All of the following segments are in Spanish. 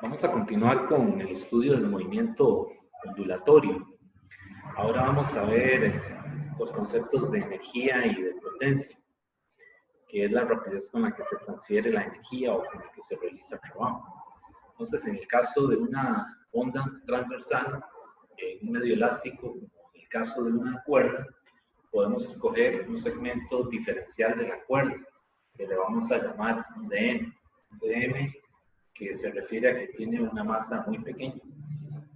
Vamos a continuar con el estudio del movimiento ondulatorio. Ahora vamos a ver los conceptos de energía y de potencia, que es la rapidez con la que se transfiere la energía o con la que se realiza el trabajo. Entonces, en el caso de una onda transversal, en un medio elástico, en el caso de una cuerda, podemos escoger un segmento diferencial de la cuerda, que le vamos a llamar un DM. Un DM que se refiere a que tiene una masa muy pequeña.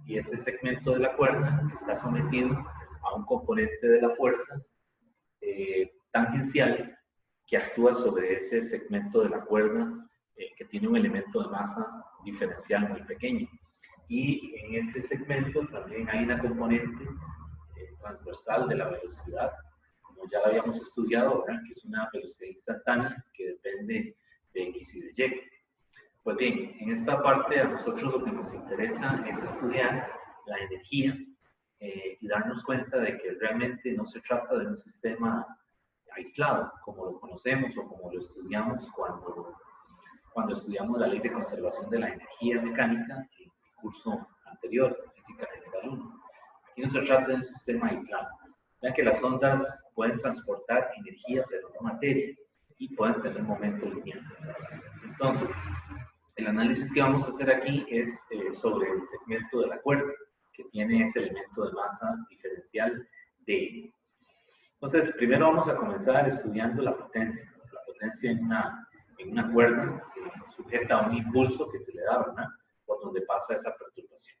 Y ese segmento de la cuerda está sometido a un componente de la fuerza tangencial que actúa sobre ese segmento de la cuerda que tiene un elemento de masa diferencial muy pequeño. Y en ese segmento también hay una componente transversal de la velocidad, como ya lo habíamos estudiado, ¿verdad? Que es una velocidad instantánea que depende de X y de Y. Pues bien, en esta parte a nosotros lo que nos interesa es estudiar la energía y darnos cuenta de que realmente no se trata de un sistema aislado, como lo conocemos o como lo estudiamos cuando estudiamos la ley de conservación de la energía mecánica en el curso anterior, Física General 1. Aquí no se trata de un sistema aislado. Vean que las ondas pueden transportar energía, pero no materia, y pueden tener momento lineal. Entonces, el análisis que vamos a hacer aquí es sobre el segmento de la cuerda, que tiene ese elemento de masa diferencial D. Entonces, primero vamos a comenzar estudiando la potencia. La potencia en una cuerda sujeta a un impulso que se le da, ¿verdad? Por donde pasa esa perturbación.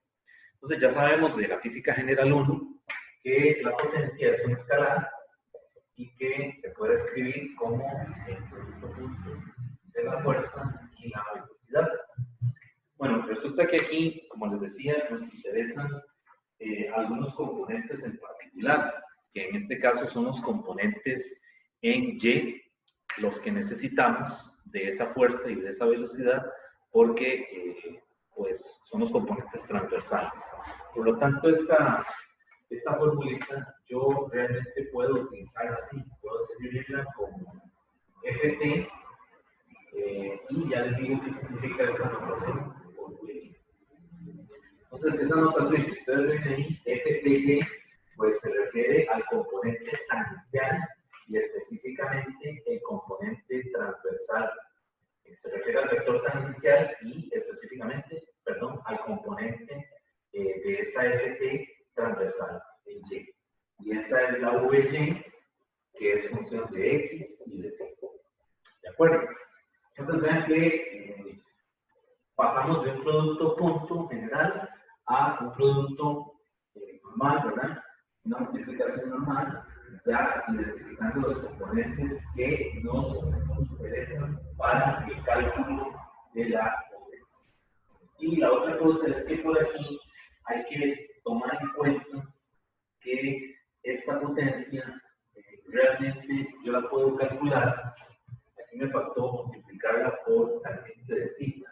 Entonces, ya sabemos de la física general 1 que la potencia es un escalar y que se puede escribir como el producto punto de la fuerza y la velocidad. Bueno, resulta que aquí, como les decía, nos interesan algunos componentes en particular, que en este caso son los componentes en Y, los que necesitamos de esa fuerza y de esa velocidad, porque pues son los componentes transversales. Por lo tanto, esta formulita yo realmente puedo utilizarla así, puedo escribirla como Ft, y ya les digo qué significa esa notación. Entonces, esa notación que ustedes ven ahí, Fty, pues se refiere al componente tangencial y específicamente el componente transversal. Se refiere al vector tangencial y específicamente, perdón, al componente de esa Ft transversal, el Y. Y esta es la Vy, que es función de X y de T. ¿De acuerdo? Entonces vean que pasamos de un producto punto general a un producto normal, ¿verdad? Una multiplicación normal, ya identificando los componentes que nos interesan para el cálculo de la potencia. Y la otra cosa es que por aquí hay que tomar en cuenta que esta potencia realmente yo la puedo calcular. Aquí me faltó multiplicarla por tangente de sigma,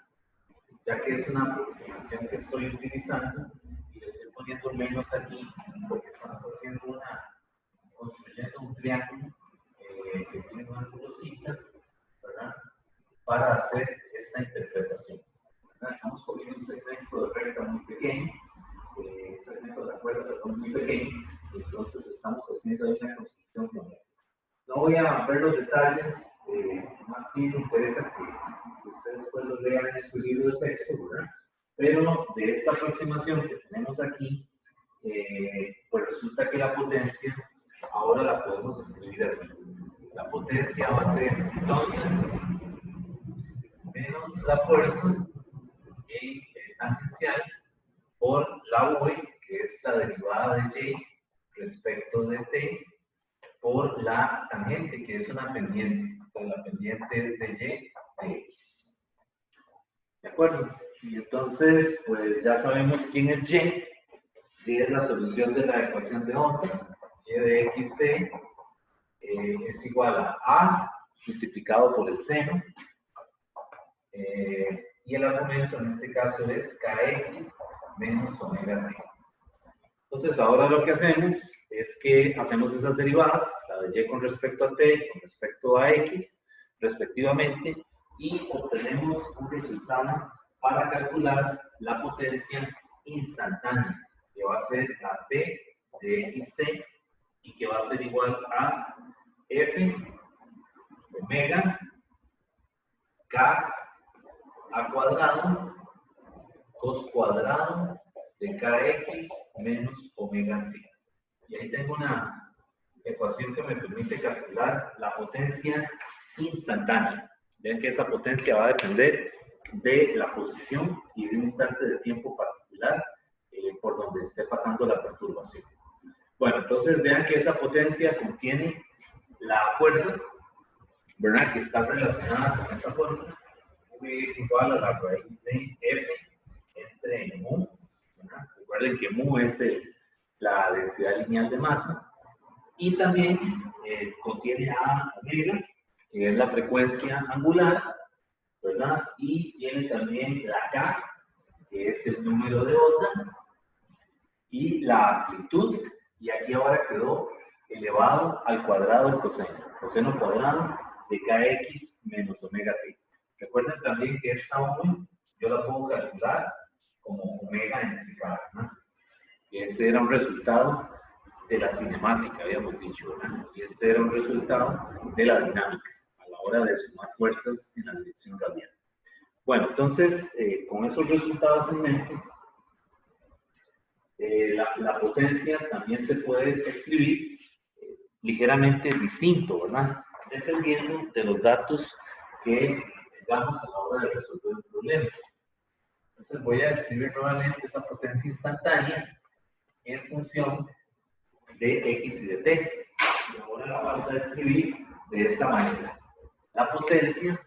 ya que es una aproximación que estoy utilizando y le estoy poniendo menos aquí porque estamos construyendo un triángulo que tiene una ángulo, ¿verdad? Para hacer esta interpretación. Estamos cogiendo un segmento de recta muy pequeño, un segmento de la cuerda muy pequeño, y entonces estamos haciendo ahí una construcción moderna. No voy a ver los detalles, más bien me interesa que ustedes después los lean en su libro de texto, ¿verdad? Pero de esta aproximación que tenemos aquí, pues resulta que la potencia ahora la podemos escribir así. La potencia va a ser entonces menos la fuerza en tangencial por la V, que es la derivada de Y respecto de T, por la tangente, que es una pendiente. Entonces, la pendiente es de Y de X. ¿De acuerdo? Y entonces, pues ya sabemos quién es Y. Y es la solución de la ecuación de onda. Y de Xt es igual a A multiplicado por el seno. Y el argumento en este caso es Kx menos omega t. Entonces, ahora lo que hacemos es que hacemos esas derivadas, la de y con respecto a t, con respecto a x, respectivamente, y obtenemos un resultado para calcular la potencia instantánea, que va a ser la P de xt y que va a ser igual a F omega K a cuadrado cos cuadrado de kx menos omega t. Y ahí tengo una ecuación que me permite calcular la potencia instantánea. Vean que esa potencia va a depender de la posición y de un instante de tiempo particular por donde esté pasando la perturbación. Bueno, entonces vean que esa potencia contiene la fuerza, ¿verdad? Que está relacionada con esa fórmula. V es igual a la raíz de F entre mu, ¿verdad? Recuerden que mu es la densidad lineal de masa. Y también contiene a omega, que es la frecuencia angular, ¿verdad? Y tiene también la K, que es el número de onda, y la amplitud, y aquí ahora quedó elevado al cuadrado del coseno cuadrado de kx menos omega t. Recuerden también que esta omega yo la puedo calcular como omega entre K, ¿no? Y este era un resultado de la cinemática, habíamos dicho, ¿verdad? Y este era un resultado de la dinámica, a la hora de sumar fuerzas en la dirección radial. Bueno, entonces, con esos resultados en mente, la potencia también se puede escribir ligeramente distinto, ¿verdad? Dependiendo de los datos que tengamos a la hora de resolver un problema. Entonces voy a escribir nuevamente esa potencia instantánea en función de x y de t. Y ahora la vamos a escribir de esta manera. La potencia,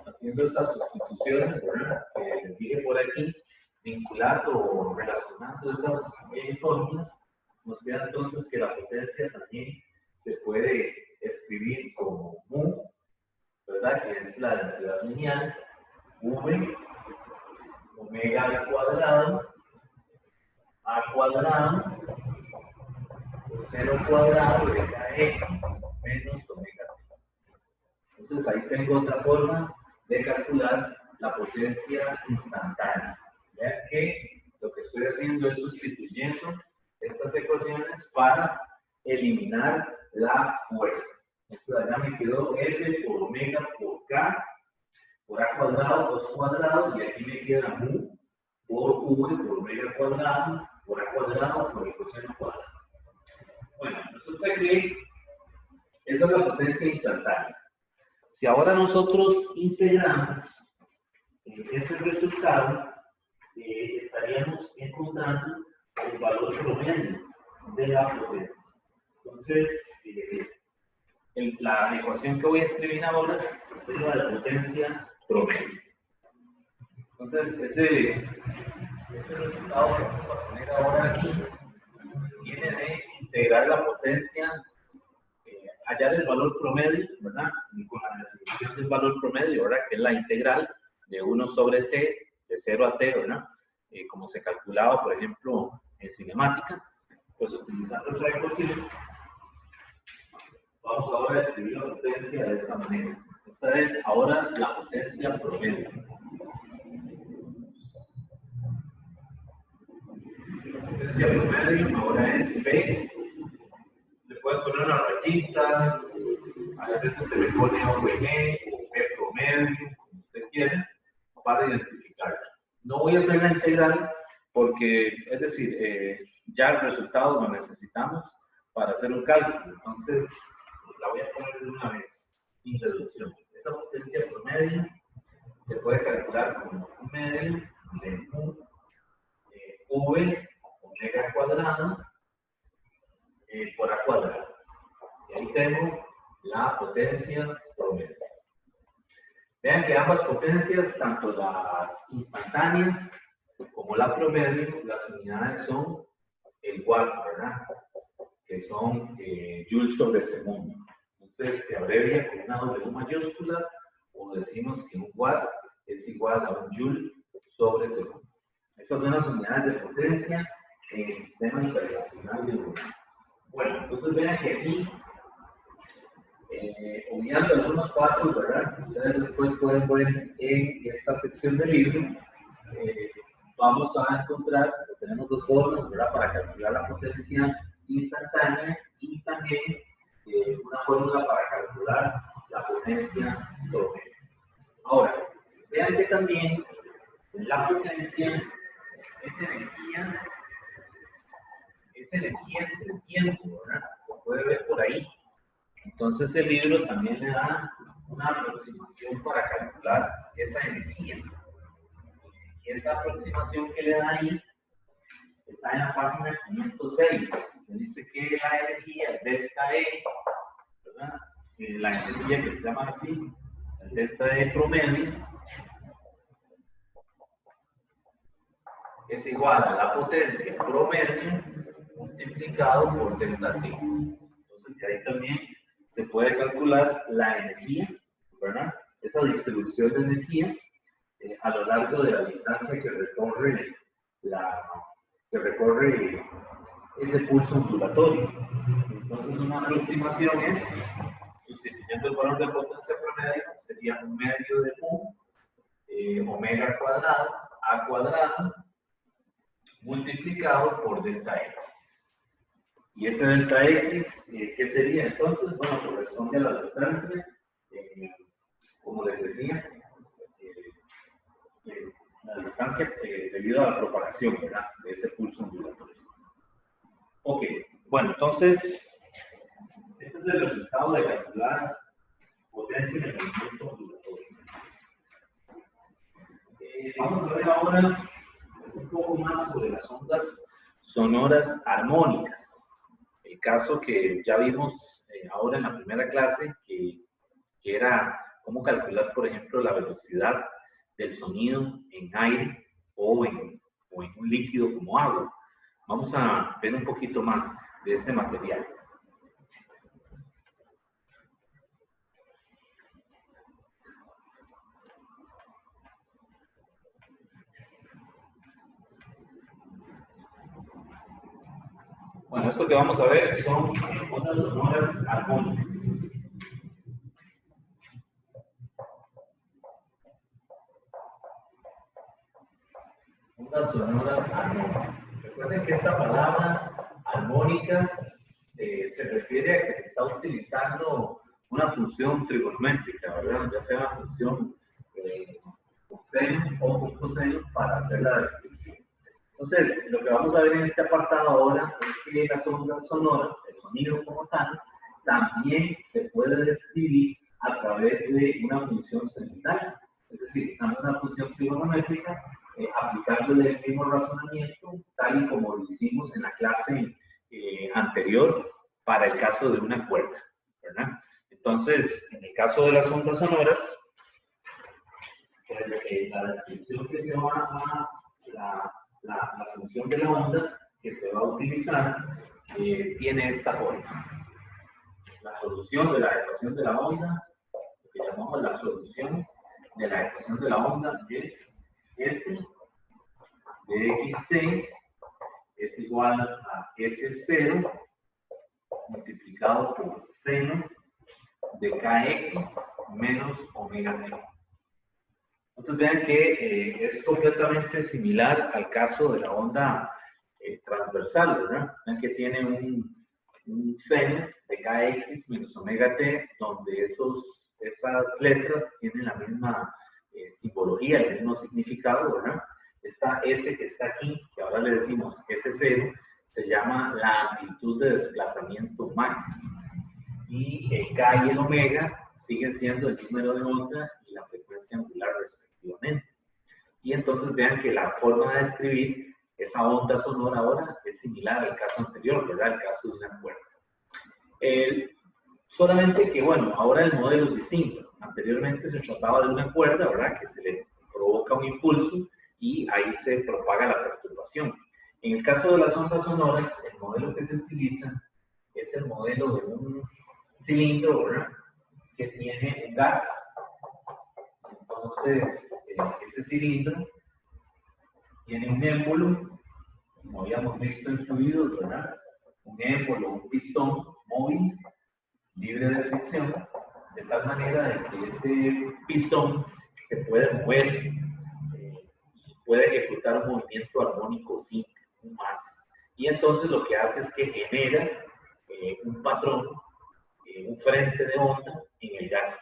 haciendo esas sustituciones, ¿verdad? Que les dije por aquí, vinculando o relacionando esas fórmulas, nos queda entonces que la potencia también se puede escribir como mu, ¿verdad? Que es la densidad lineal, v omega al cuadrado, a cuadrado, coseno cuadrado de kx menos omega t. Entonces ahí tengo otra forma de calcular la potencia instantánea. Vean que lo que estoy haciendo es sustituyendo estas ecuaciones para eliminar la fuerza. Esto de allá me quedó F por omega por K por A cuadrado, cos cuadrado, y aquí me queda mu por V por omega cuadrado, por A cuadrado, por el coseno cuadrado. Bueno, resulta que esa es la potencia instantánea. Si ahora nosotros integramos ese resultado, estaríamos encontrando el valor promedio de la potencia. Entonces, la ecuación que voy a escribir ahora es la de potencia promedio. Entonces, ese resultado que vamos a poner ahora aquí viene de integrar la potencia, hallar el valor promedio, ¿verdad? Y con la definición del valor promedio, ¿verdad? Que es la integral de 1 sobre t, de 0 a t, ¿verdad? Como se calculaba, por ejemplo, en cinemática, pues utilizando esa ecuación, vamos ahora a escribir la potencia de esta manera. Esta es ahora la potencia promedio. La potencia promedio ahora es P. Le pueden poner una rayita, a veces se le pone OVG o P promedio, como usted quiera, para identificarla. No voy a hacer la integral porque, es decir, ya el resultado lo necesitamos para hacer un cálculo. Entonces, la voy a poner de una vez, sin reducción. Esa potencia promedio se puede calcular como un medio de mu v omega cuadrado por a cuadrado. Y ahí tengo la potencia promedio. Vean que ambas potencias, tanto las instantáneas como la promedio, las unidades son el watt, ¿verdad? Que son joules sobre segundo. Entonces se abrevia con una W mayúscula o decimos que un watt es igual a un joule sobre segundo. Estas son las unidades de potencia en el sistema internacional de unidades. Bueno, entonces vean que aquí Obviando algunos pasos, ¿verdad? Ustedes después pueden ver en esta sección del libro. Vamos a encontrar, tenemos dos formas, ¿verdad? Para calcular la potencia instantánea y también una fórmula para calcular la potencia promedio. Ahora, vean que también la potencia es energía del tiempo, ¿verdad? Se puede ver por ahí. Entonces el libro también le da una aproximación para calcular esa energía. Y esa aproximación que le da ahí está en la página 506. Dice que la energía, el delta E, ¿verdad? La energía que se llama así, el delta E promedio, es igual a la potencia promedio multiplicado por delta T. Entonces, de ahí también se puede calcular la energía, ¿verdad? Esa distribución de energía a lo largo de la distancia que recorre ese pulso ondulatorio. Entonces, una aproximación es, sustituyendo el valor de potencia promedio, sería un medio de omega cuadrado, a cuadrado, multiplicado por delta x. Y ese delta x, ¿qué sería entonces? Bueno, corresponde a la distancia, como les decía, la distancia debido a la propagación, ¿verdad? De ese pulso ondulatorio. Ok, bueno, entonces, este es el resultado de calcular potencia en el movimiento ondulatorio. Vamos a ver ahora un poco más sobre las ondas sonoras armónicas. El caso que ya vimos ahora en la primera clase, que era cómo calcular, por ejemplo, la velocidad del sonido en aire o en un líquido como agua. Vamos a ver un poquito más de este material. Bueno, esto que vamos a ver son ondas sonoras armónicas. Ondas sonoras armónicas. Recuerden que esta palabra armónicas se refiere a que se está utilizando una función trigonométrica, ¿verdad? Ya sea una función coseno o con coseno para hacer la descripción. Entonces, lo que vamos a ver en este apartado ahora es que las ondas sonoras, el sonido como tal, también se puede describir a través de una función semital. Es decir, usando una función trigonométrica, aplicándole el mismo razonamiento, tal y como lo hicimos en la clase anterior para el caso de una cuerda, ¿verdad? Entonces, en el caso de las ondas sonoras, pues la descripción que se va a la función de la onda que se va a utilizar tiene esta forma. La solución de la ecuación de la onda, lo que llamamos la solución de la ecuación de la onda, es S de xt es igual a S0 multiplicado por seno de kx menos omega t. Entonces vean que es completamente similar al caso de la onda transversal, ¿verdad? Vean que tiene un seno de kx menos omega t, donde esas letras tienen la misma simbología, el mismo significado, ¿verdad? Esta S que está aquí, que ahora le decimos S0, se llama la amplitud de desplazamiento máximo. Y el K y el omega siguen siendo el número de onda y la frecuencia angular respectivamente. Y entonces vean que la forma de escribir esa onda sonora ahora es similar al caso anterior, ¿verdad? El caso de una cuerda. Solamente que, bueno, ahora el modelo es distinto. Anteriormente se trataba de una cuerda, ¿verdad? Que se le provoca un impulso y ahí se propaga la perturbación. En el caso de las ondas sonoras, el modelo que se utiliza es el modelo de un cilindro, ¿verdad? Que tiene un gas. Entonces, ese cilindro tiene un émbolo, como habíamos visto en fluidos, ¿verdad? Un émbolo, un pistón móvil, libre de fricción, de tal manera de que ese pistón se puede mover y puede ejecutar un movimiento armónico simple, un más. Y entonces lo que hace es que genera un patrón, un frente de onda en el gas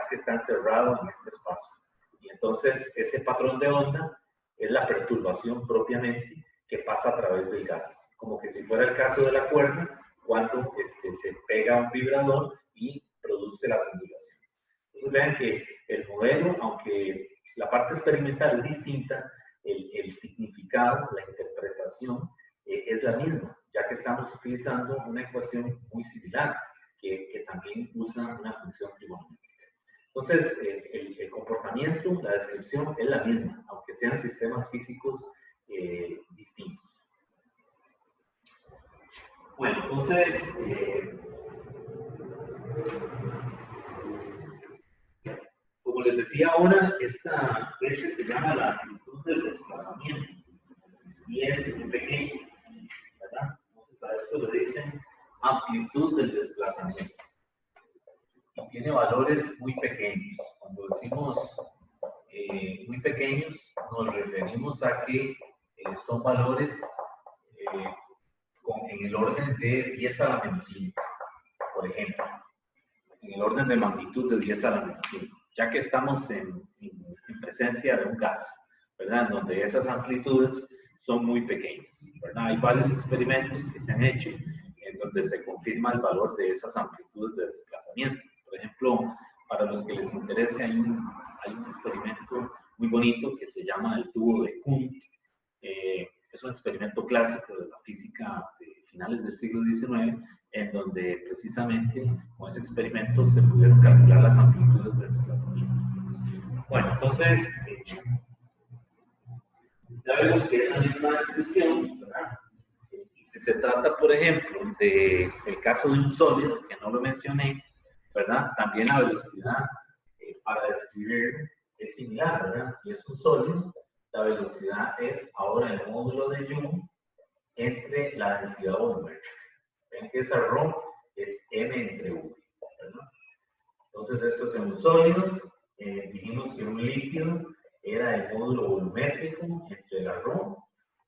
que está encerrado en este espacio. Y entonces ese patrón de onda es la perturbación propiamente que pasa a través del gas, como que si fuera el caso de la cuerda, cuando se pega a un vibrador y produce las ondulaciones. Entonces vean que el modelo, aunque la parte experimental es distinta, el significado, la interpretación es la misma, ya que estamos utilizando una ecuación muy similar, que también usa una función trigonométrica. Entonces, el comportamiento, la descripción es la misma, aunque sean sistemas físicos distintos. Bueno, entonces, como les decía ahora, esta S se llama la amplitud del desplazamiento y es muy pequeño, ¿verdad? Entonces, a esto le dicen amplitud del desplazamiento. Y tiene valores muy pequeños. Cuando decimos muy pequeños, nos referimos a que son valores en el orden de 10 a la menos 5, por ejemplo. En el orden de magnitud de 10 a la menos 5, ya que estamos en presencia de un gas, ¿verdad? En donde esas amplitudes son muy pequeñas, ¿verdad? Hay varios experimentos que se han hecho en donde se confirma el valor de esas amplitudes de desplazamiento. Por ejemplo, para los que les interese, hay un experimento muy bonito que se llama el tubo de Kuhn. Es un experimento clásico de la física de finales del siglo XIX, en donde precisamente con ese experimento se pudieron calcular las amplitudes de desplazamiento. Bueno, entonces, ya vemos que es la misma descripción, ¿verdad? Y si se trata, por ejemplo, del caso de un sólido, que no lo mencioné, ¿verdad? También la velocidad para describir es similar, ¿verdad? Si es un sólido, la velocidad es ahora el módulo de Young entre la densidad volumétrica. Ven que esa ρ es m entre v, ¿verdad? Entonces esto es en un sólido, dijimos que un líquido era el módulo volumétrico entre la ρ,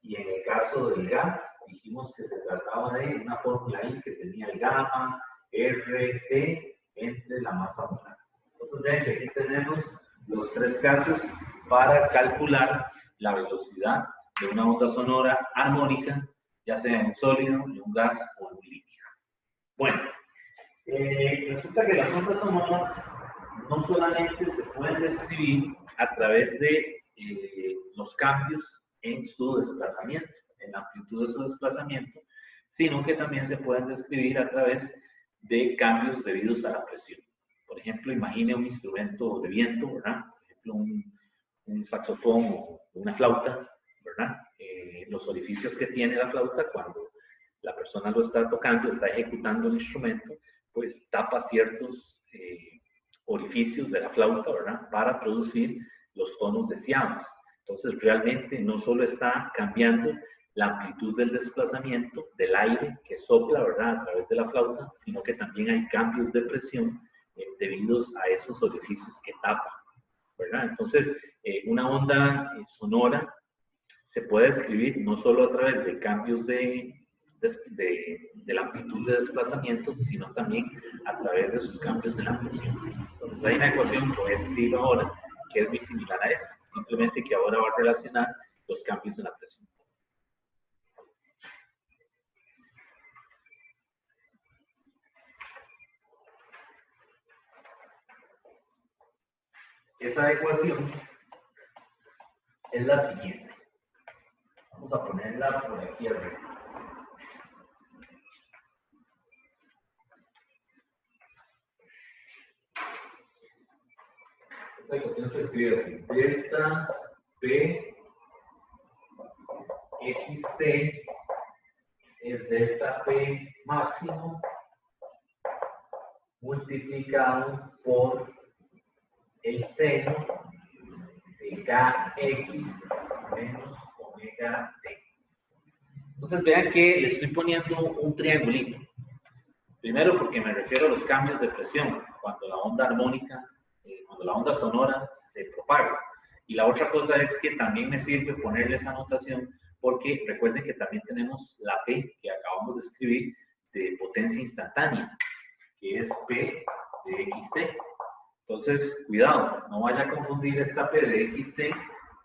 y en el caso del gas dijimos que se trataba de una fórmula ahí que tenía el gamma, r, t entre la masa molar. Entonces ven que aquí tenemos los tres casos para calcular la velocidad de una onda sonora armónica, ya sea en un sólido, en un gas o en un líquido. Bueno, resulta que las ondas sonoras no solamente se pueden describir a través de los cambios en su desplazamiento, en la amplitud de su desplazamiento, sino que también se pueden describir a través de cambios debidos a la presión. Por ejemplo, imagine un instrumento de viento, ¿verdad? Por ejemplo, un saxofón o una flauta, ¿verdad? Los orificios que tiene la flauta cuando la persona lo está tocando, está ejecutando el instrumento, pues tapa ciertos orificios de la flauta, ¿verdad? Para producir los tonos deseados. Entonces, realmente no solo está cambiando la amplitud del desplazamiento del aire que sopla, ¿verdad? A través de la flauta, sino que también hay cambios de presión debidos a esos orificios que tapa, ¿verdad? Entonces, una onda sonora se puede describir no solo a través de cambios de la amplitud de desplazamiento, sino también a través de sus cambios de la presión. Entonces, hay una ecuación que voy a escribir ahora que es muy similar a esta, simplemente que ahora va a relacionar los cambios en la presión. Esa ecuación es la siguiente. Vamos a ponerla por aquí arriba. Esta ecuación se escribe así: delta P xt es delta P máximo multiplicado por el seno de kx menos omega t. Entonces vean que le estoy poniendo un triangulito. Primero porque me refiero a los cambios de presión, cuando la onda armónica, cuando la onda sonora se propaga. Y la otra cosa es que también me sirve ponerle esa notación porque recuerden que también tenemos la P que acabamos de escribir de potencia instantánea, que es P de XT. Entonces, cuidado, no vaya a confundir esta P de XT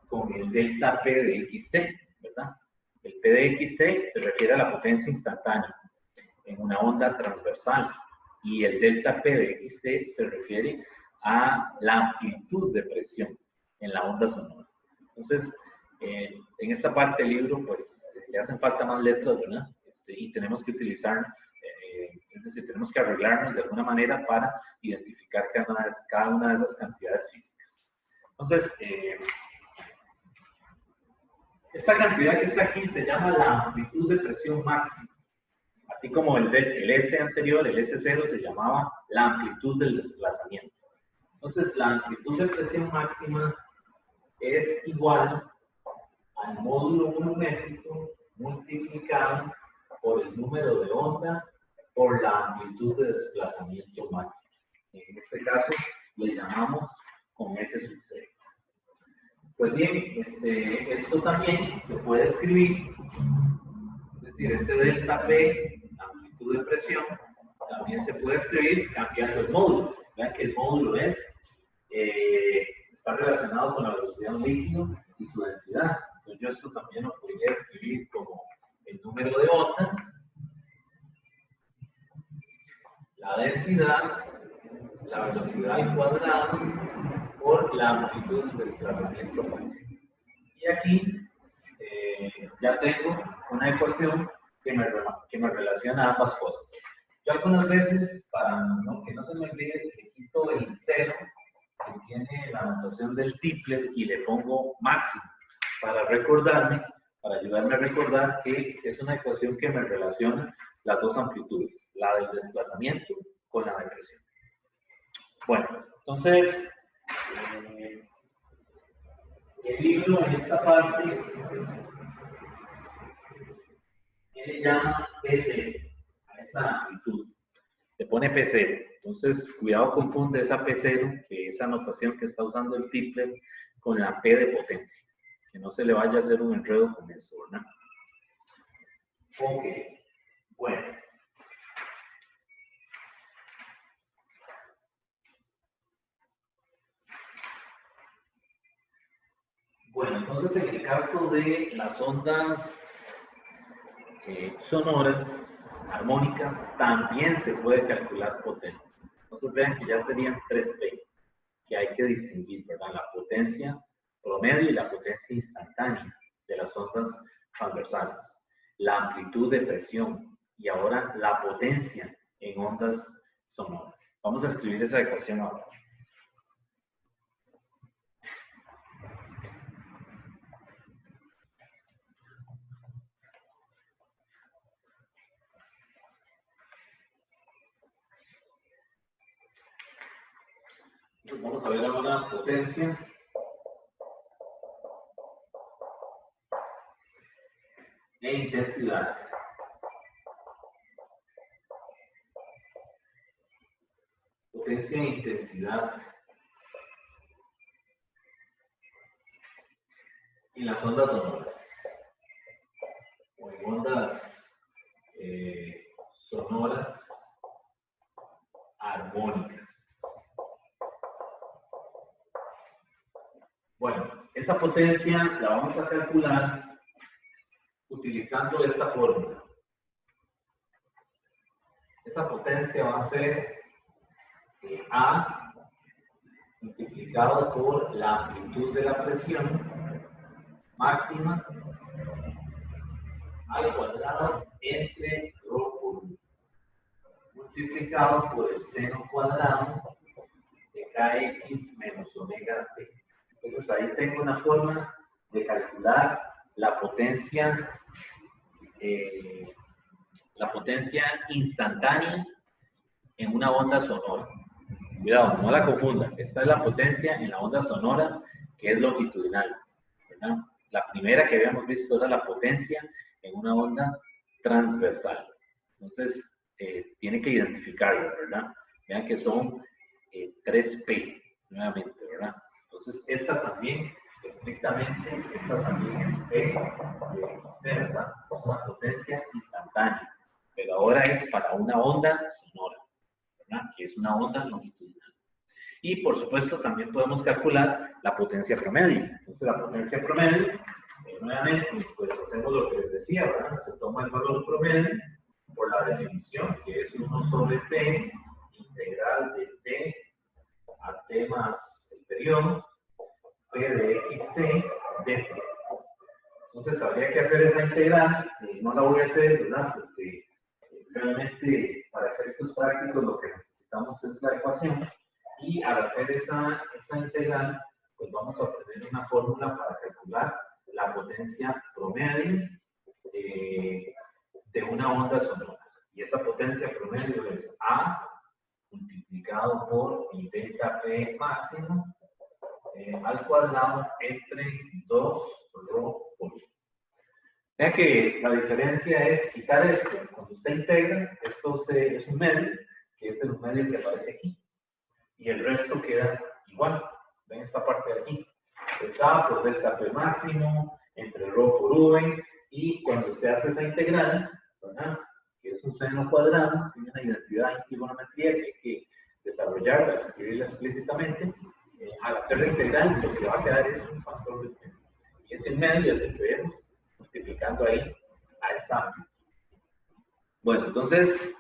con el delta P de XT, ¿verdad? El P de XT se refiere a la potencia instantánea en una onda transversal y el delta P de XT se refiere a la amplitud de presión en la onda sonora. Entonces, en esta parte del libro, pues, le hacen falta más letras, ¿verdad? Y tenemos que utilizar, es decir, tenemos que arreglarnos de alguna manera para identificar cada una de esas cantidades físicas. Entonces, esta cantidad que está aquí se llama la amplitud de presión máxima. Así como el S anterior, el S0, se llamaba la amplitud del desplazamiento. Entonces, la amplitud de presión máxima es igual al módulo volumétrico multiplicado por el número de onda por la amplitud de desplazamiento máximo. En este caso, le llamamos con S sub 0. Pues bien, esto también se puede escribir, es decir, ese delta P, amplitud de presión, también se puede escribir cambiando el módulo. Vean que el módulo está relacionado con la velocidad de un líquido y su densidad. Entonces yo esto también lo podría escribir como el número de onda, la densidad, la velocidad al cuadrado por la amplitud del desplazamiento máximo. Y aquí ya tengo una ecuación que me relaciona ambas cosas. Yo algunas veces, para que no se me olvide, le quito el 0 que tiene la notación del Tipler y le pongo máximo para recordarme, para ayudarme a recordar que es una ecuación que me relaciona las dos amplitudes, la del desplazamiento con la de presión. Bueno, entonces, el libro en esta parte le llama P0 a esa amplitud. Le pone P0. Entonces, cuidado, confunde esa P0, que esa notación que está usando el Tipler, con la P de potencia. Que no se le vaya a hacer un enredo con eso, ¿verdad? Ok, bueno. Bueno, entonces en el caso de las ondas sonoras, armónicas, también se puede calcular potencia. Entonces vean que ya serían 3P, que hay que distinguir, ¿verdad? La potencia promedio y la potencia instantánea de las ondas transversales, la amplitud de presión y ahora la potencia en ondas sonoras. Vamos a escribir esa ecuación ahora. Entonces vamos a ver ahora potencia e intensidad. Potencia e intensidad en las ondas sonoras o en ondas sonoras armónicas. Bueno, esa potencia la vamos a calcular utilizando esta fórmula. Esa potencia va a ser A multiplicado por la amplitud de la presión máxima al cuadrado entre rho por 1, multiplicado por el seno cuadrado de kx menos omega t. Entonces ahí tengo una forma de calcular la potencia instantánea en una onda sonora. Cuidado, no la confunda. Esta es la potencia en la onda sonora que es longitudinal, ¿verdad? La primera que habíamos visto era la potencia en una onda transversal. Entonces, tiene que identificarlo, ¿verdad? Vean que son 3P, nuevamente, ¿verdad? Entonces, esta también, estrictamente, esta también es P de XT, ¿verdad? Es una potencia instantánea, pero ahora es para una onda sonora, ¿verdad? Que es una onda longitudinal. Y, por supuesto, también podemos calcular la potencia promedio. Entonces, la potencia promedio, nuevamente, pues hacemos lo que les decía, ¿verdad? Se toma el valor promedio por la definición, que es 1 sobre T, integral de T a T más el periodo, P de XT, dt. Entonces, habría que hacer esa integral, no la voy a hacer, ¿verdad? Porque realmente, para efectos prácticos, lo que necesitamos es la ecuación, y al hacer esa integral, pues vamos a obtener una fórmula para calcular la potencia promedio de una onda sonora. Y esa potencia promedio es A multiplicado por mi delta P máximo al cuadrado entre 2 rho por I. Vean que la diferencia es quitar esto. Cuando usted integra, esto es un medio, que es el medio que aparece aquí. Y el resto queda igual. Ven esta parte de aquí. Es A por delta P máximo entre rho por V. Y cuando usted hace esa integral, ¿verdad? Que es un seno cuadrado, tiene una identidad en trigonometría que hay que desarrollarla, escribirla explícitamente. Al hacer la integral, lo que va a quedar es un factor de P. Y ese medio es el que vemos multiplicando ahí a esta amplitud. Bueno, entonces,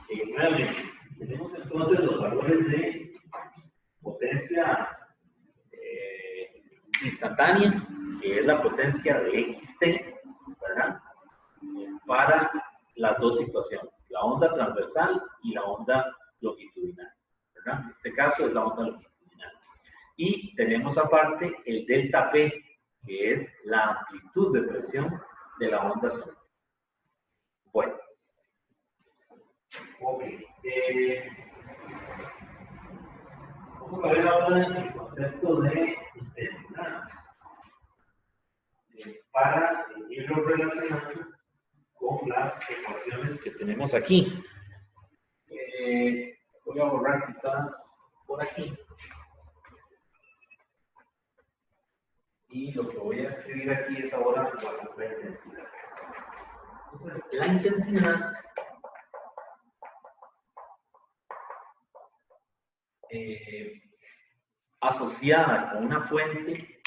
nuevamente, tenemos entonces los valores de potencia instantánea, que es la potencia de XT, ¿verdad? Para las dos situaciones, la onda transversal y la onda longitudinal, ¿verdad? En este caso es la onda longitudinal. Y tenemos aparte el delta P, que es la amplitud de presión de la onda sonora. Bueno. Ok. Vamos a ver ahora el concepto de intensidad para irlo relacionando con las ecuaciones que tenemos aquí. Voy a borrar quizás por aquí. Y lo que voy a escribir aquí es ahora la intensidad. Entonces, la intensidad asociada con una fuente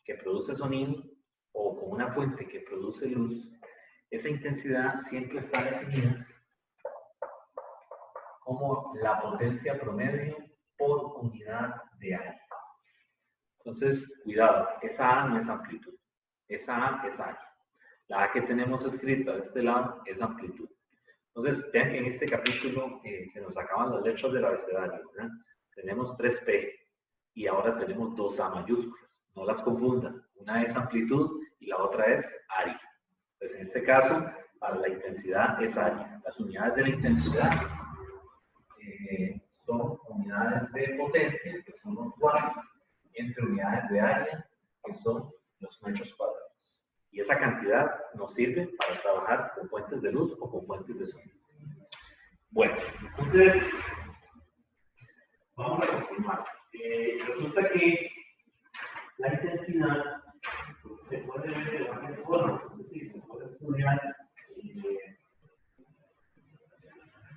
que produce sonido o con una fuente que produce luz, esa intensidad siempre está definida como la potencia promedio por unidad de área. Entonces, cuidado, esa A no es amplitud, esa A es área. La A que tenemos escrita de este lado es amplitud. Entonces, vean que en este capítulo se nos acaban las letras del abecedario, ¿verdad? Tenemos 3P y ahora tenemos 2A mayúsculas. No las confundan. Una es amplitud y la otra es área. Entonces, en este caso, para la intensidad es área. Las unidades de la intensidad son unidades de potencia, que son los watts, entre unidades de área, que son los metros cuadrados. Y esa cantidad nos sirve para trabajar con fuentes de luz o con fuentes de sonido. Bueno, entonces, vamos a continuar. Resulta que la intensidad se puede ver de varias formas, es decir, se puede estudiar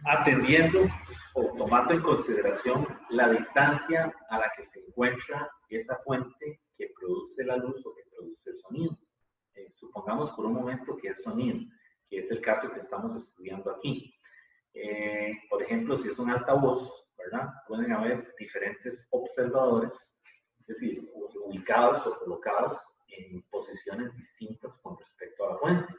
atendiendo o tomando en consideración la distancia a la que se encuentra esa fuente que produce la luz o que produce el sonido. Supongamos por un momento que es sonido, que es el caso que estamos estudiando aquí. Por ejemplo, si es un altavoz, ¿verdad? Pueden haber diferentes observadores, es decir, ubicados o colocados en posiciones distintas con respecto a la fuente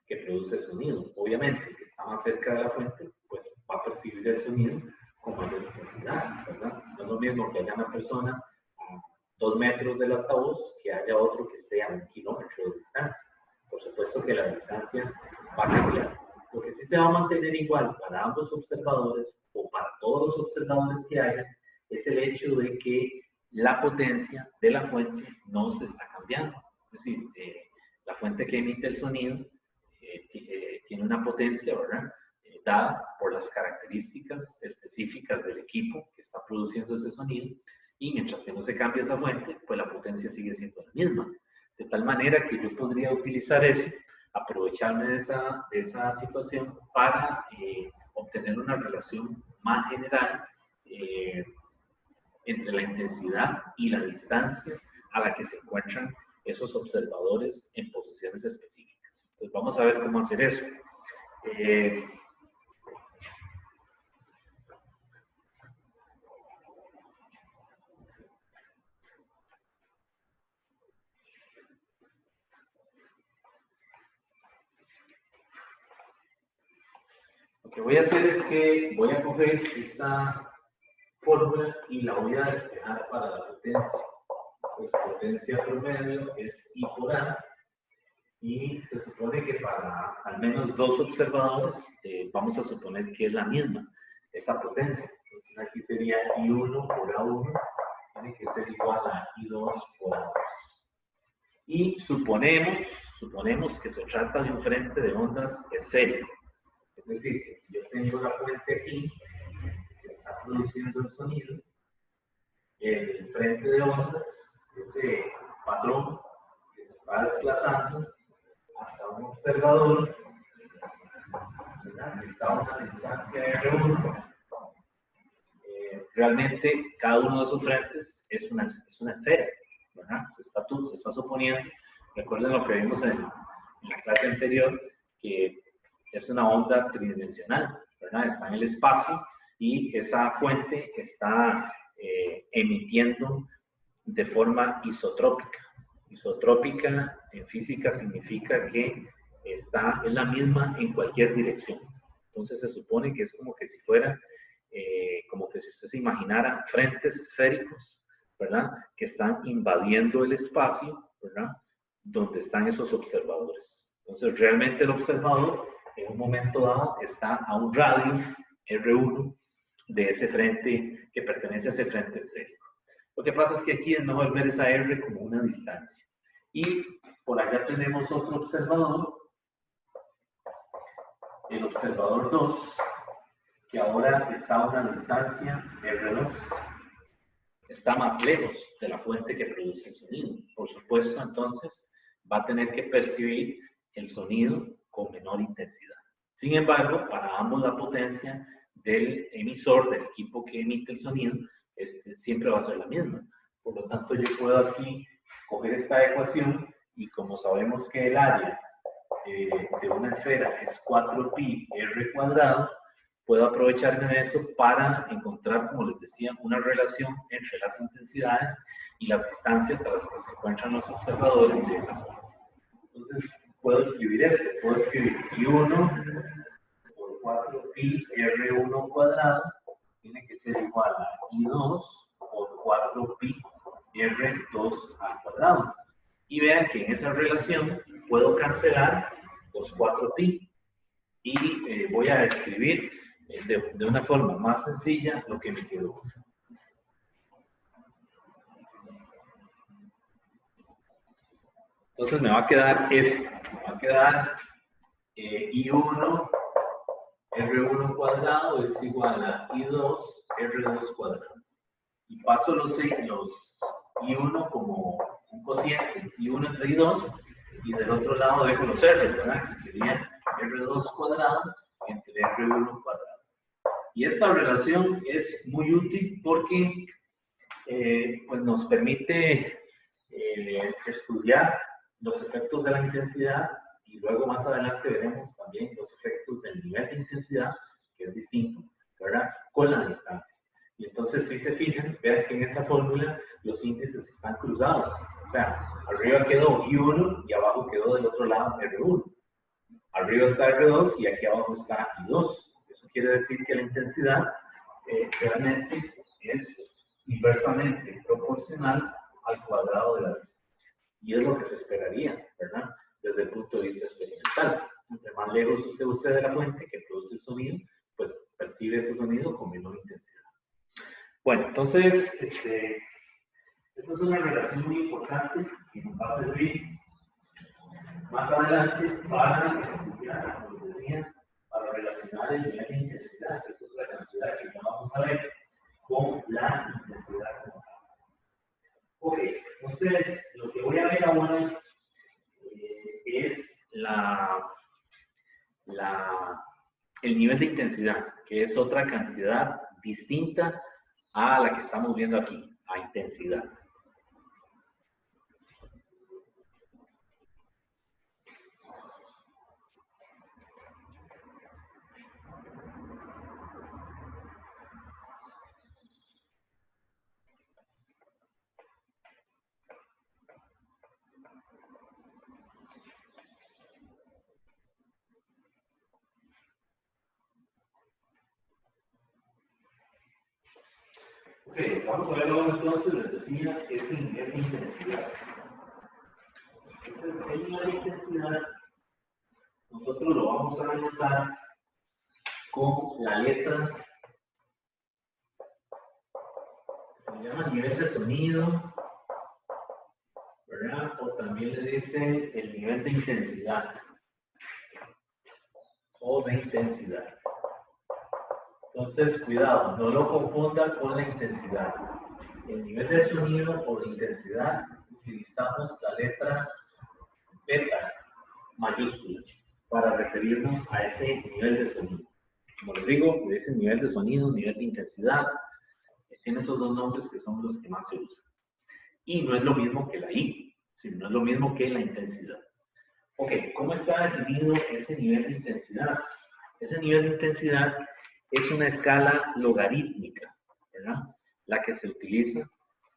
que produce el sonido. Obviamente, el que está más cerca de la fuente, pues va a percibir el sonido con mayor intensidad, ¿verdad? No es lo mismo que haya una persona a 2 metros del altavoz que haya otro que esté a 1 kilómetro de distancia. Por supuesto que la distancia va a cambiar. Lo que sí se va a mantener igual para ambos observadores o para todos los observadores que haya es el hecho de que la potencia de la fuente no se está cambiando. Es decir, la fuente que emite el sonido tiene una potencia, ¿verdad? dada por las características específicas del equipo que está produciendo ese sonido, y mientras que no se cambie esa fuente, pues la potencia sigue siendo la misma. De tal manera que yo podría utilizar eso, aprovecharme de esa situación para obtener una relación más general entre la intensidad y la distancia a la que se encuentran esos observadores en posiciones específicas. Entonces vamos a ver cómo hacer eso. Lo que voy a hacer es que voy a coger esta fórmula y la voy a despejar para la potencia. Pues potencia promedio es I por A, y se supone que para al menos dos observadores vamos a suponer que es la misma esa potencia. Entonces aquí sería I1 por A1, tiene que ser igual a I2 por A2. Y suponemos que se trata de un frente de ondas esférico. Es decir, que si yo tengo la fuente aquí, que está produciendo el sonido, el frente de ondas, ese patrón que se está desplazando hasta un observador, ¿verdad? Que está a una distancia R1, realmente cada uno de esos frentes es una esfera, ¿verdad? Se está suponiendo, recuerden lo que vimos en la clase anterior, que es una onda tridimensional, ¿verdad? Está en el espacio y esa fuente está emitiendo de forma isotrópica. Isotrópica en física significa que es la misma en cualquier dirección. Entonces se supone que es como que si fuera, como que si usted se imaginara frentes esféricos, ¿verdad? Que están invadiendo el espacio, ¿verdad? Donde están esos observadores. Entonces realmente el observador en un momento dado está a un radio R1 de ese frente que pertenece a ese frente esférico. Lo que pasa es que aquí es mejor ver esa R como una distancia. Y por allá tenemos otro observador, el observador 2, que ahora está a una distancia R2. Está más lejos de la fuente que produce el sonido. Por supuesto, entonces, va a tener que percibir el sonido con menor intensidad. Sin embargo, para ambos la potencia del emisor, del equipo que emite el sonido, siempre va a ser la misma. Por lo tanto, yo puedo aquí coger esta ecuación y como sabemos que el área de una esfera es 4pi r cuadrado, puedo aprovecharme de eso para encontrar, como les decía, una relación entre las intensidades y las distancias a las que se encuentran los observadores de esa forma. Entonces, puedo escribir esto, puedo escribir I1 por 4pi R1 cuadrado, tiene que ser igual a I2 por 4pi R2 al cuadrado. Y vean que en esa relación puedo cancelar los 4pi y voy a escribir de una forma más sencilla lo que me quedó. Entonces me va a quedar esto, me va a quedar I1 R1 cuadrado es igual a I2 R2 cuadrado. Y paso los I1 como un cociente, I1 entre I2, y del otro lado dejo los R, ¿verdad? Que sería R2 cuadrado entre R1 cuadrado. Y esta relación es muy útil porque pues nos permite estudiar los efectos de la intensidad, y luego más adelante veremos también los efectos del nivel de intensidad, que es distinto, ¿verdad? Con la distancia. Y entonces, si se fijan, vean que en esa fórmula los índices están cruzados. O sea, arriba quedó I1 y abajo quedó del otro lado R1. Arriba está R2 y aquí abajo está I2. Eso quiere decir que la intensidad realmente es inversamente proporcional al cuadrado de la distancia. Y es lo que se esperaría, ¿verdad? Desde el punto de vista experimental. Entre más lejos esté usted de la fuente que produce el sonido, pues percibe ese sonido con menor intensidad. Bueno, entonces, esta es una relación muy importante que nos va a servir más adelante para estudiar, como les decía, para relacionar relacionar el nivel de intensidad, que es otra cantidad que ya vamos a ver, con la intensidad como tal. Ok, entonces lo que voy a ver ahora es el nivel de intensidad, que es otra cantidad distinta a la que estamos viendo aquí, a intensidad. Ok, vamos a ver ahora entonces, les decía, ese nivel de intensidad. Entonces, el nivel de intensidad, nosotros lo vamos a denotar con la letra, se llama nivel de sonido, ¿verdad? O también le dicen el nivel de intensidad, o de intensidad. Entonces, cuidado, no lo confunda con la intensidad. El nivel de sonido o de intensidad, utilizamos la letra beta mayúscula para referirnos a ese nivel de sonido. Como les digo, ese nivel de sonido, nivel de intensidad, tiene esos dos nombres que son los que más se usan. Y no es lo mismo que la I, sino no es lo mismo que la intensidad. Ok, ¿cómo está definido ese nivel de intensidad? Ese nivel de intensidad es una escala logarítmica, ¿verdad? La que se utiliza.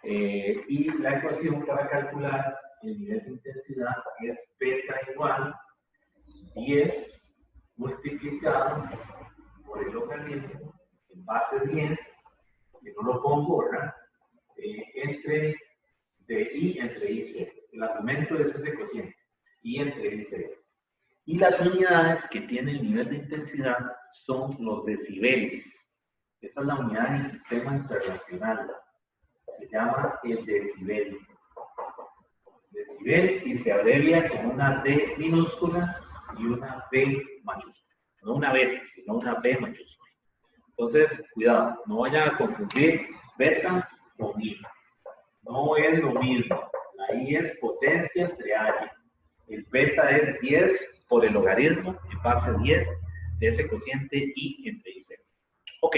Y la ecuación para calcular el nivel de intensidad es beta igual 10 multiplicado por el logaritmo en base 10, que no lo pongo, ¿verdad? Entre I entre I0. El argumento es ese cociente, I entre I0. Y las unidades que tiene el nivel de intensidad son los decibeles. Esa es la unidad del sistema internacional. Se llama el decibel. Decibel y se abrevia con una D minúscula y una B mayúscula. No una beta, sino una B mayúscula. Entonces, cuidado, no vayan a confundir beta con I. No es lo mismo. La I es potencia entre área. El beta es 10 por el logaritmo en base 10 de ese cociente I entre I0. Ok,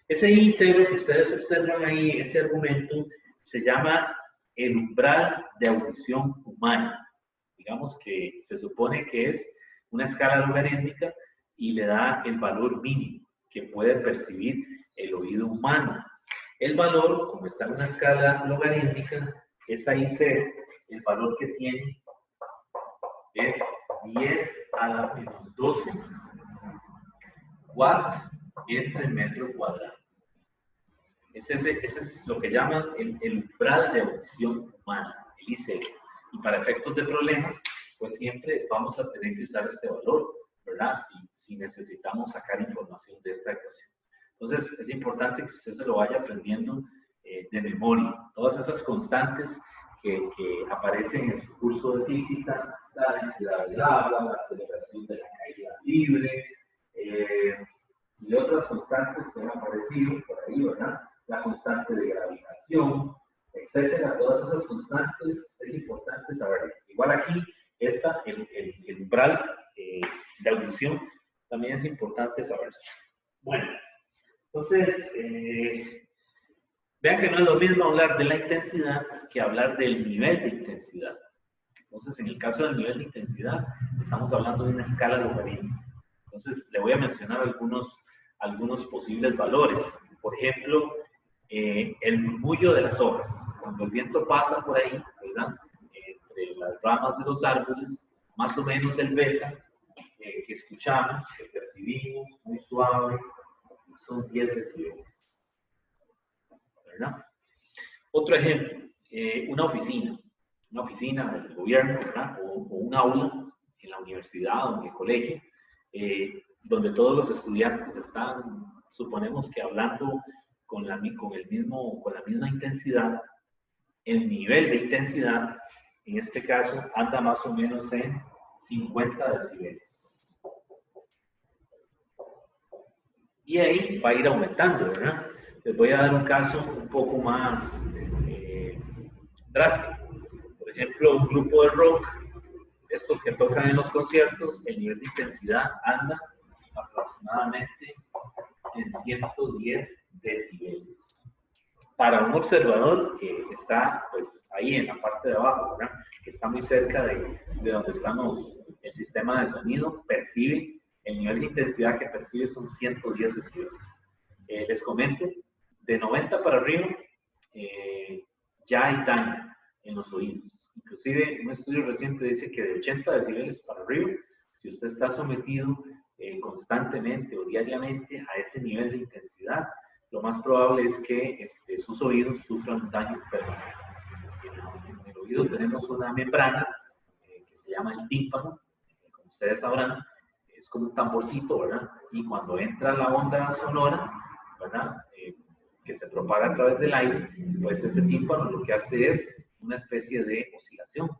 ese I0 que ustedes observan ahí, ese argumento, se llama el umbral de audición humana. Digamos que se supone que es una escala logarítmica y le da el valor mínimo que puede percibir el oído humano. El valor, como está en una escala logarítmica, es I0. El valor que tiene es 10 a la menos 12 watt entre metro cuadrado. Ese es lo que llaman el umbral de audición humana, el I0. Y para efectos de problemas, pues siempre vamos a tener que usar este valor, ¿verdad? Si necesitamos sacar información de esta ecuación. Entonces, es importante que usted se lo vaya aprendiendo de memoria. Todas esas constantes que aparecen en su curso de física, la densidad del agua, la aceleración de la caída libre, y otras constantes que han aparecido por ahí, ¿verdad? La constante de gravitación, etcétera. Todas esas constantes es importante saberlas. Igual aquí, el umbral de audición también es importante saberlo. Bueno, entonces, vean que no es lo mismo hablar de la intensidad que hablar del nivel de intensidad. Entonces, en el caso del nivel de intensidad, estamos hablando de una escala logarítmica. Entonces, le voy a mencionar algunos posibles valores. Por ejemplo, el murmullo de las hojas. Cuando el viento pasa por ahí, ¿verdad? Entre las ramas de los árboles, más o menos el beta que escuchamos, que percibimos, muy suave, son 10 decibeles. ¿Verdad? Otro ejemplo, una oficina del gobierno, ¿verdad? O un aula en la universidad o en el colegio, donde todos los estudiantes están, suponemos que hablando con la misma intensidad. El nivel de intensidad, en este caso, anda más o menos en 50 decibeles. Y ahí va a ir aumentando, ¿verdad? Les voy a dar un caso un poco más drástico. Por ejemplo, un grupo de rock, estos que tocan en los conciertos, el nivel de intensidad anda aproximadamente en 110 decibeles. Para un observador que está pues ahí en la parte de abajo, ¿verdad? Que está muy cerca de donde estamos, el sistema de sonido percibe, el nivel de intensidad que percibe son 110 decibeles. Les comento, de 90 para arriba ya hay daño en los oídos. Inclusive un estudio reciente dice que de 80 decibeles para arriba, si usted está sometido constantemente o diariamente a ese nivel de intensidad, lo más probable es que sus oídos sufran un daño permanente. En el oído tenemos una membrana que se llama el tímpano, como ustedes sabrán, es como un tamborcito, ¿verdad? Y cuando entra la onda sonora, ¿verdad? Que se propaga a través del aire, pues ese tímpano lo que hace es una especie de oscilación,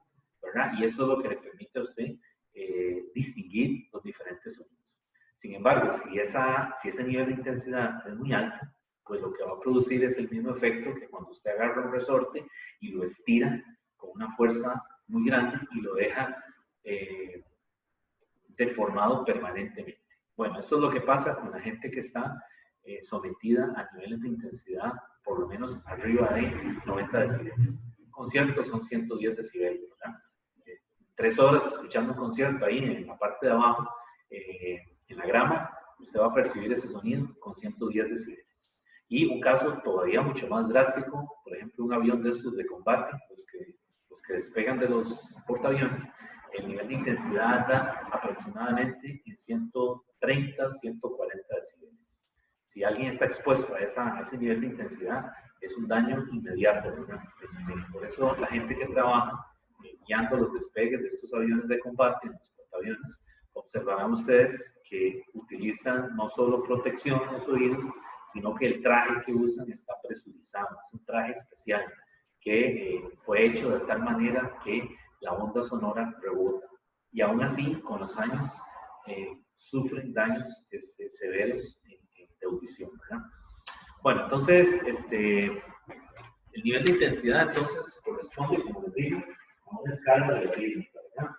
¿verdad? Y eso es lo que le permite a usted distinguir los diferentes sonidos. Sin embargo, si ese nivel de intensidad es muy alto, pues lo que va a producir es el mismo efecto que cuando usted agarra un resorte y lo estira con una fuerza muy grande y lo deja deformado permanentemente. Bueno, eso es lo que pasa con la gente que está sometida a niveles de intensidad por lo menos arriba de 90 decibeles. Un concierto son 110 decibeles, ¿verdad? 3 horas escuchando un concierto ahí en la parte de abajo, en la grama, usted va a percibir ese sonido con 110 decibeles. Y un caso todavía mucho más drástico, por ejemplo, un avión de estos de combate, los que despegan de los portaaviones, el nivel de intensidad anda aproximadamente en 130, 140 decibeles. Si alguien está expuesto a ese nivel de intensidad, es un daño inmediato, ¿verdad? Por eso la gente que trabaja guiando los despegues de estos aviones de combate, los portaaviones, observarán ustedes que utilizan no solo protección en los oídos, sino que el traje que usan está presurizado, es un traje especial que fue hecho de tal manera que la onda sonora rebota. Y aún así, con los años, sufren daños severos de audición, ¿verdad? Bueno, entonces, el nivel de intensidad, entonces, corresponde, como les digo, a una escala de logarítmica, ¿verdad?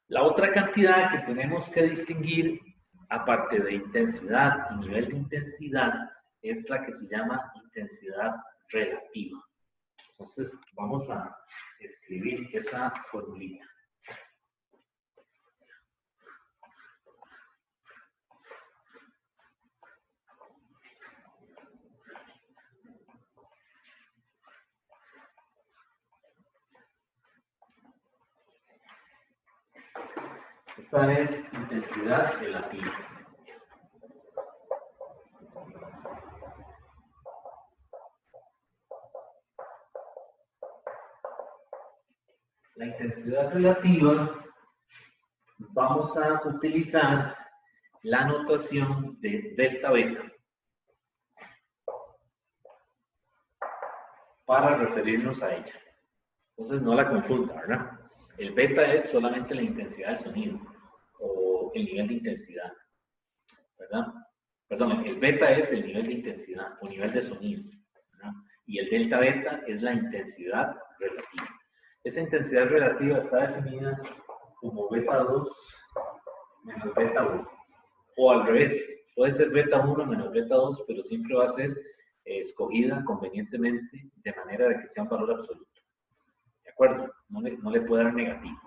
La otra cantidad que tenemos que distinguir, aparte de intensidad y nivel de intensidad, es la que se llama intensidad relativa. Entonces, vamos a escribir esa formulita. Esta es intensidad relativa. La intensidad relativa, vamos a utilizar la notación de delta beta para referirnos a ella. Entonces no la confunda, ¿verdad? El beta es solamente la intensidad del sonido o el nivel de intensidad, ¿verdad? Perdón, el beta es el nivel de intensidad o nivel de sonido, ¿verdad? Y el delta beta es la intensidad relativa. Esa intensidad relativa está definida como beta 2 menos beta 1. O al revés, puede ser beta 1 menos beta 2, pero siempre va a ser escogida convenientemente de manera de que sea un valor absoluto. ¿De acuerdo? No le puede dar negativo.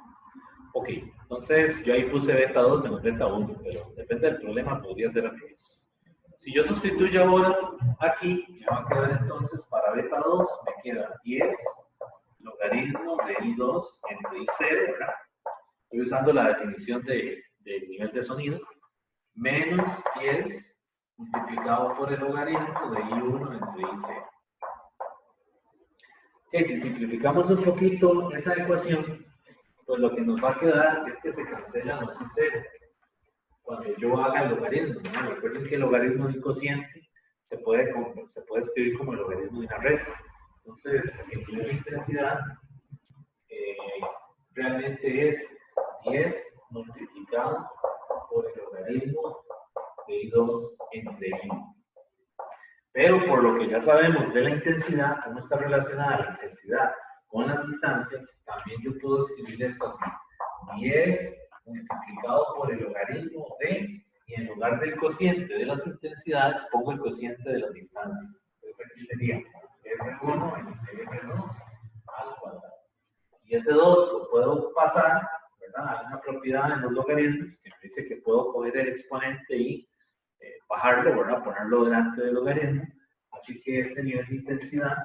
Ok, entonces yo ahí puse beta 2 menos beta 1, pero depende del problema, podría ser al revés. Si yo sustituyo ahora aquí, me va a quedar entonces para beta 2, me queda 10 logaritmo de I2 entre I0, ¿verdad? Estoy usando la definición del nivel de sonido, menos 10 multiplicado por el logaritmo de I1 entre I0. Okay, si simplificamos un poquito esa ecuación, pues lo que nos va a quedar es que se cancelan los I0 cuando yo haga el logaritmo, ¿no? Recuerden que el logaritmo de un cociente se puede escribir como el logaritmo de una resta. Entonces, el nivel de intensidad realmente es 10 multiplicado por el logaritmo logaritmo de I2 entre I1. Pero por lo que ya sabemos de la intensidad, cómo está relacionada la intensidad con las distancias, también yo puedo escribir esto así. 10 multiplicado por el logaritmo de, y en lugar del cociente de las intensidades, pongo el cociente de las distancias. Entonces aquí sería R1 entre R2 al cuadrado. Y ese 2 lo puedo pasar, ¿verdad? Hay una propiedad en los logaritmos que me dice que puedo coger el exponente y bajarlo, ¿verdad? Ponerlo delante del logaritmo. Así que este nivel de intensidad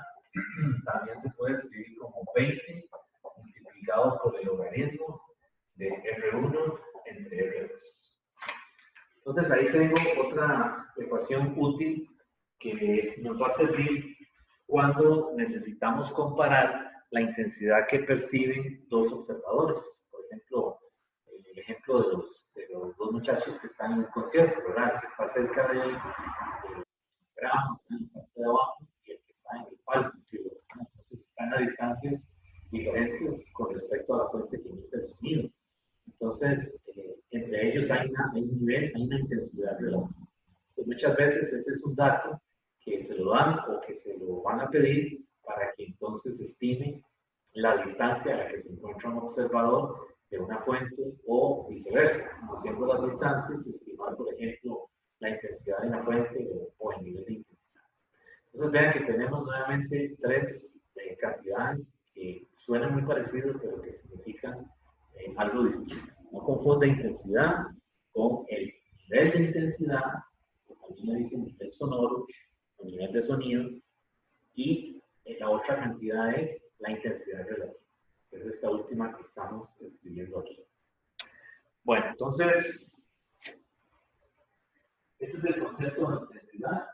también se puede escribir como 20 multiplicado por el logaritmo de R1 entre R2. Entonces ahí tengo otra ecuación útil que nos va a servir cuando necesitamos comparar la intensidad que perciben dos observadores. Por ejemplo, el ejemplo de los dos muchachos que están en un concierto, ¿verdad? El que está cerca del gramo, en la parte de abajo, y el que está en el palco. Entonces están a distancias diferentes con respecto a la fuente que emite el sonido. Entonces, entre ellos hay un nivel, hay una intensidad relativa. Pues muchas veces ese es un dato que se lo dan o que se lo van a pedir para que entonces estime la distancia a la que se encuentra un observador de una fuente o viceversa. Conociendo las distancias, estimar, por ejemplo, la intensidad de una fuente o el nivel de intensidad. Entonces vean que tenemos nuevamente tres cantidades que suenan muy parecidas, pero que significan algo distinto. No confunda intensidad con el nivel de intensidad, que también le dicen nivel sonoro, o nivel de sonido, y la otra cantidad es la intensidad relativa, que es esta última que estamos escribiendo aquí. Bueno, entonces, ese es el concepto de intensidad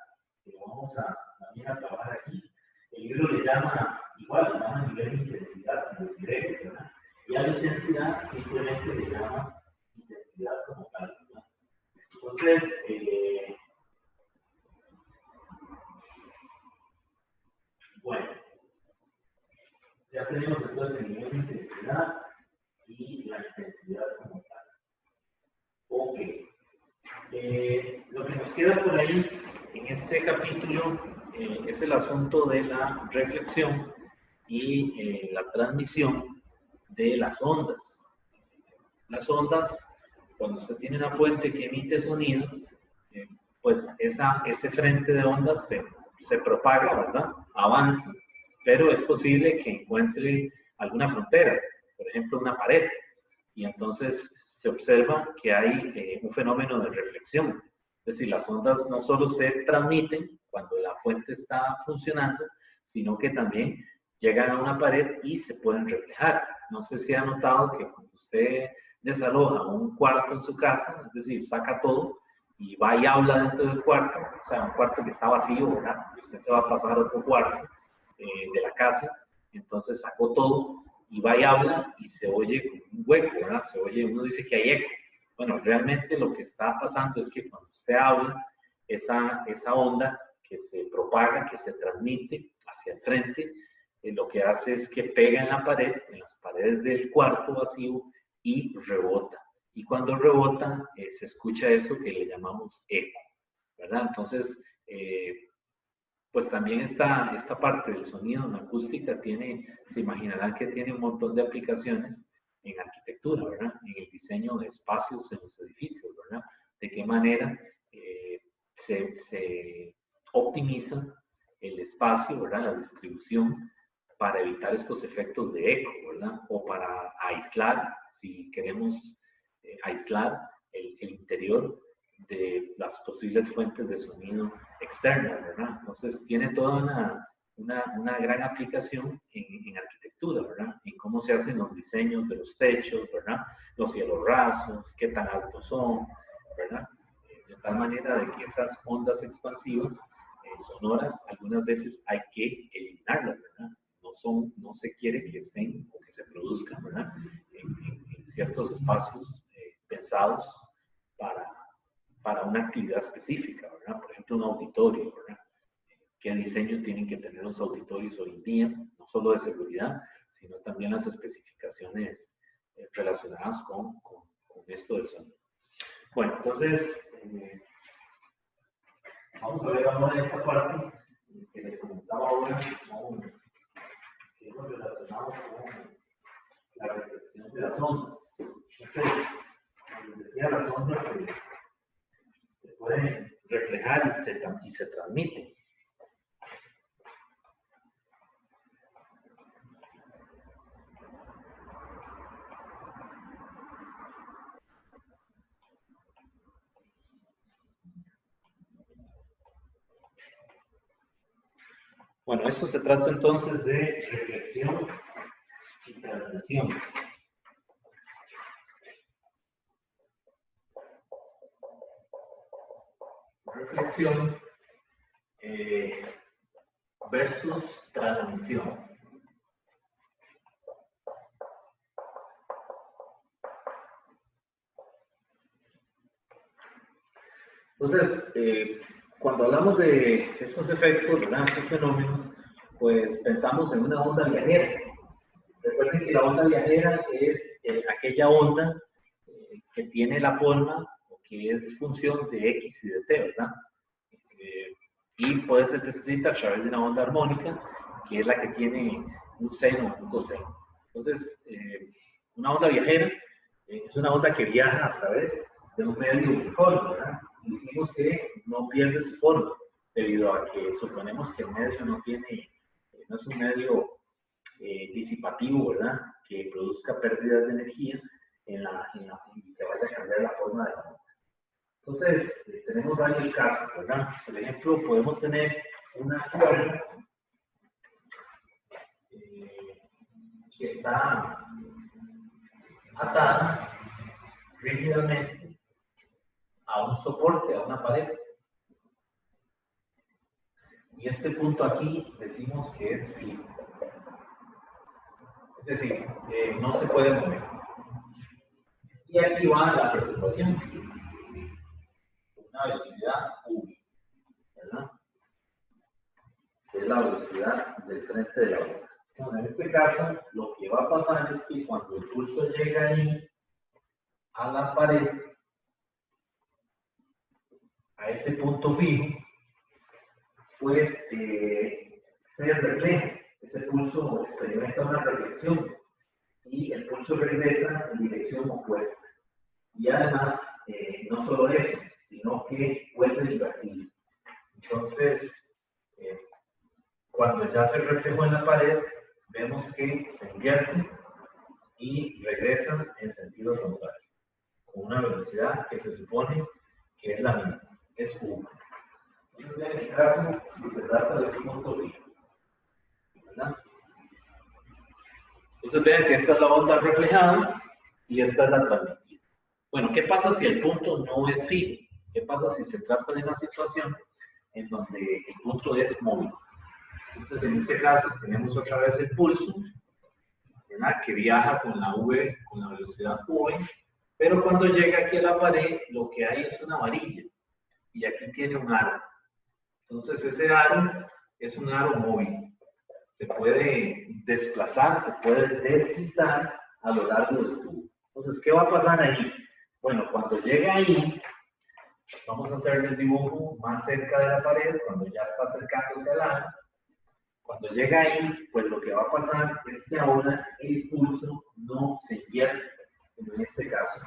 que vamos a también a trabajar aquí. El libro le llama, igual, le llama nivel de intensidad, ¿verdad? Y a la intensidad simplemente le llama intensidad como tal, ¿verdad? Entonces, bueno, ya tenemos entonces el nivel de intensidad y la intensidad como tal. Ok. Lo que nos queda por ahí en este capítulo es el asunto de la reflexión y la transmisión de las ondas. Las ondas, cuando usted tiene una fuente que emite sonido, pues ese frente de ondas se propaga, ¿verdad? Avanza, pero es posible que encuentre alguna frontera, por ejemplo, una pared, y entonces se observa que hay un fenómeno de reflexión. Es decir, las ondas no solo se transmiten cuando la fuente está funcionando, sino que también llegan a una pared y se pueden reflejar. No sé si ha notado que cuando usted desaloja un cuarto en su casa, es decir, saca todo y va y habla dentro del cuarto, o sea, un cuarto que está vacío, ¿verdad? Y usted se va a pasar a otro cuarto de la casa, entonces sacó todo y va y habla y se oye como un hueco, ¿verdad? Se oye, uno dice que hay eco. Bueno, realmente lo que está pasando es que cuando usted habla, esa onda que se propaga, que se transmite hacia el frente, lo que hace es que pega en la pared, en las paredes del cuarto vacío y rebota. Y cuando rebota, se escucha eso que le llamamos eco, ¿verdad? Entonces, pues también esta parte del sonido en acústica se imaginarán que tiene un montón de aplicaciones en arquitectura, ¿verdad? En el diseño de espacios en los edificios, ¿verdad? De qué manera se optimiza el espacio, ¿verdad? La distribución para evitar estos efectos de eco, ¿verdad? O para aislar, si queremos aislar el interior de las posibles fuentes de sonido externas, ¿verdad? Entonces tiene toda una gran aplicación en arquitectura, ¿verdad? En cómo se hacen los diseños de los techos, ¿verdad? Los cielos rasos, qué tan altos son, ¿verdad? De tal manera de que esas ondas expansivas sonoras algunas veces hay que eliminarlas, ¿verdad? No se quiere que estén o que se produzcan, ¿verdad? En ciertos espacios pensados para una actividad específica, ¿verdad? Por ejemplo, un auditorio, ¿verdad? ¿Qué diseño tienen que tener los auditorios hoy en día? No solo de seguridad, sino también las especificaciones relacionadas con esto del sonido. Bueno, entonces, vamos a ver ahora esta parte que les comentaba ahora, que hemos relacionado con la reflexión de las ondas. Entonces, como les decía, las ondas se pueden reflejar y se transmiten. Bueno, esto se trata entonces de reflexión y transmisión. Reflexión versus transmisión. Entonces, cuando hablamos de estos efectos, ¿verdad? Estos fenómenos, pues pensamos en una onda viajera. Recuerden que la onda viajera es aquella onda que tiene la forma o que es función de X y de T, ¿verdad? Y puede ser descrita a través de una onda armónica, que es la que tiene un seno o un coseno. Entonces, una onda viajera es una onda que viaja a través de un medio uniforme, ¿verdad? Y dijimos que no pierde su forma, debido a que suponemos que el medio no es un medio disipativo, ¿verdad? Que produzca pérdidas de energía y que vaya a cambiar la forma de la onda. Entonces, tenemos varios casos, ¿verdad? Por ejemplo, podemos tener una cuerda que está atada rígidamente a un soporte, a una pared. Y este punto aquí decimos que es fijo. Es decir, no se puede mover. Y aquí va la perturbación. Una velocidad V, ¿verdad? Que es la velocidad del frente de la onda. Entonces, en este caso, lo que va a pasar es que cuando el pulso llega ahí a la pared, a ese punto fijo, pues se refleja. Ese pulso experimenta una reflexión y el pulso regresa en dirección opuesta. Y además, no solo eso, sino que vuelve a invertir. Entonces, cuando ya se reflejó en la pared, vemos que se invierte y regresa en sentido contrario, con una velocidad que se supone que es la misma, es 1. Entonces, en el caso, si se trata de un punto fijo, ¿verdad? Entonces vean que esta es la onda reflejada y esta es la transmitida. Bueno, ¿qué pasa si el punto no es fijo? ¿Qué pasa si se trata de una situación en donde el punto es móvil? Entonces, en este caso, tenemos otra vez el pulso, ¿verdad? Que viaja con la V, con la velocidad V, pero cuando llega aquí a la pared, lo que hay es una varilla, y aquí tiene un aro. Entonces, ese aro es un aro móvil. Se puede desplazar, se puede deslizar a lo largo del tubo. Entonces, ¿qué va a pasar ahí? Bueno, cuando llega ahí, vamos a hacer el dibujo más cerca de la pared, cuando ya está acercándose al aro. Cuando llega ahí, pues lo que va a pasar es que ahora el pulso no se invierte, como en este caso.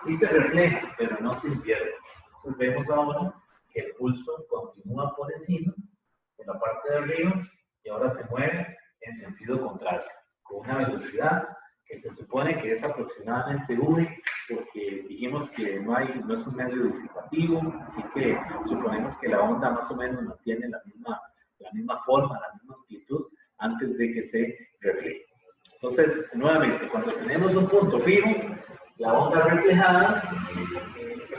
Sí se refleja, pero no se invierte. Entonces vemos ahora que el pulso continúa por encima, en la parte de arriba, y ahora se mueve en sentido contrario, con una velocidad que se supone que es aproximadamente V, porque dijimos que no es un medio disipativo, así que suponemos que la onda más o menos mantiene la misma forma, la misma amplitud, antes de que se refleje. Entonces, nuevamente, cuando tenemos un punto fijo, la onda reflejada,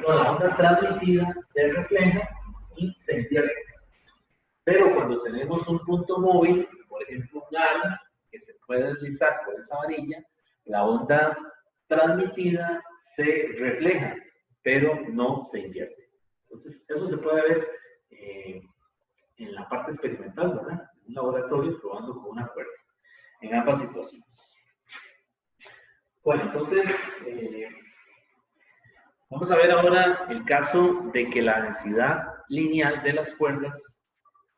la onda transmitida se refleja y se invierte. Pero cuando tenemos un punto móvil, por ejemplo un aro, que se puede deslizar por esa varilla, la onda transmitida se refleja, pero no se invierte. Entonces, eso se puede ver en la parte experimental, ¿verdad? En un laboratorio probando con una cuerda, en ambas situaciones. Bueno, entonces, Vamos a ver ahora el caso de que la densidad lineal de las cuerdas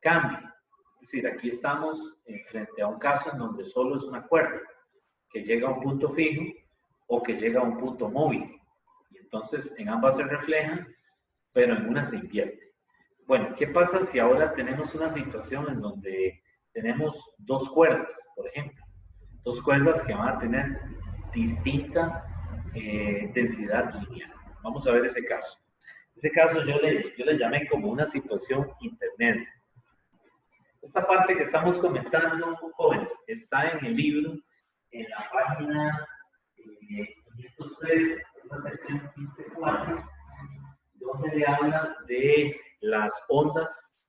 cambie. Es decir, aquí estamos frente a un caso en donde solo es una cuerda que llega a un punto fijo o que llega a un punto móvil. Y entonces en ambas se refleja, pero en una se invierte. Bueno, ¿qué pasa si ahora tenemos una situación en donde tenemos dos cuerdas, por ejemplo? Dos cuerdas que van a tener distinta densidad lineal. Vamos a ver ese caso. Ese caso yo le llamé como una situación intermedia. Esta parte que estamos comentando, jóvenes, está en el libro, en la página 513, en la sección 15.4, donde le habla de las ondas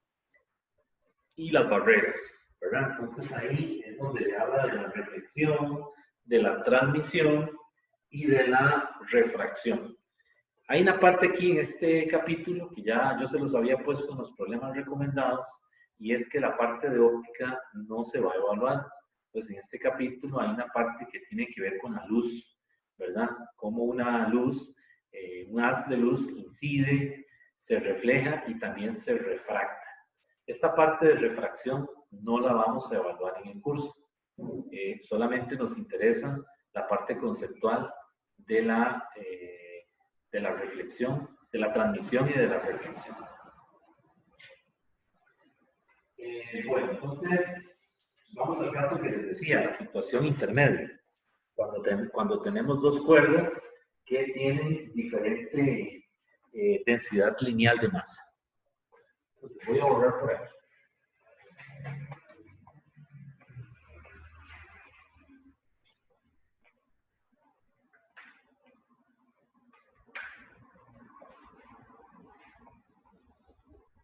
y las barreras, ¿verdad? Entonces ahí es donde le habla de la reflexión, de la transmisión y de la refracción. Hay una parte aquí en este capítulo que ya yo se los había puesto en los problemas recomendados, y es que la parte de óptica no se va a evaluar. Pues en este capítulo hay una parte que tiene que ver con la luz, ¿verdad? Cómo una luz, un haz de luz incide, se refleja y también se refracta. Esta parte de refracción no la vamos a evaluar en el curso. Solamente nos interesa la parte conceptual de la reflexión, de la transmisión y de la reflexión. Bueno, entonces vamos al caso que les decía, la situación intermedia. Cuando tenemos dos cuerdas que tienen diferente densidad lineal de masa. Entonces voy a borrar por aquí.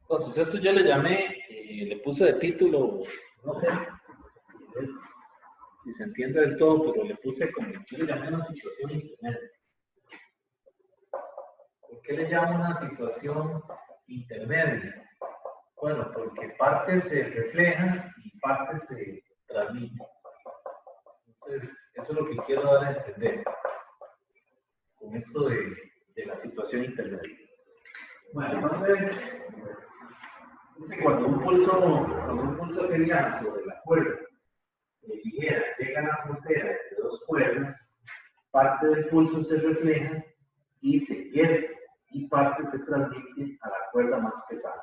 Entonces, esto yo le llamé, le puse de título, no sé si se entiende del todo, pero le puse como, yo le llamé una situación intermedia. ¿Por qué le llamo una situación intermedia? Bueno, porque parte se refleja y parte se transmite. Entonces, eso es lo que quiero dar a entender con esto de la situación intermedia. Bueno, entonces, cuando un pulso que viaja sobre la cuerda ligera llega a la frontera entre dos cuerdas, parte del pulso se refleja y se pierde, y parte se transmite a la cuerda más pesada.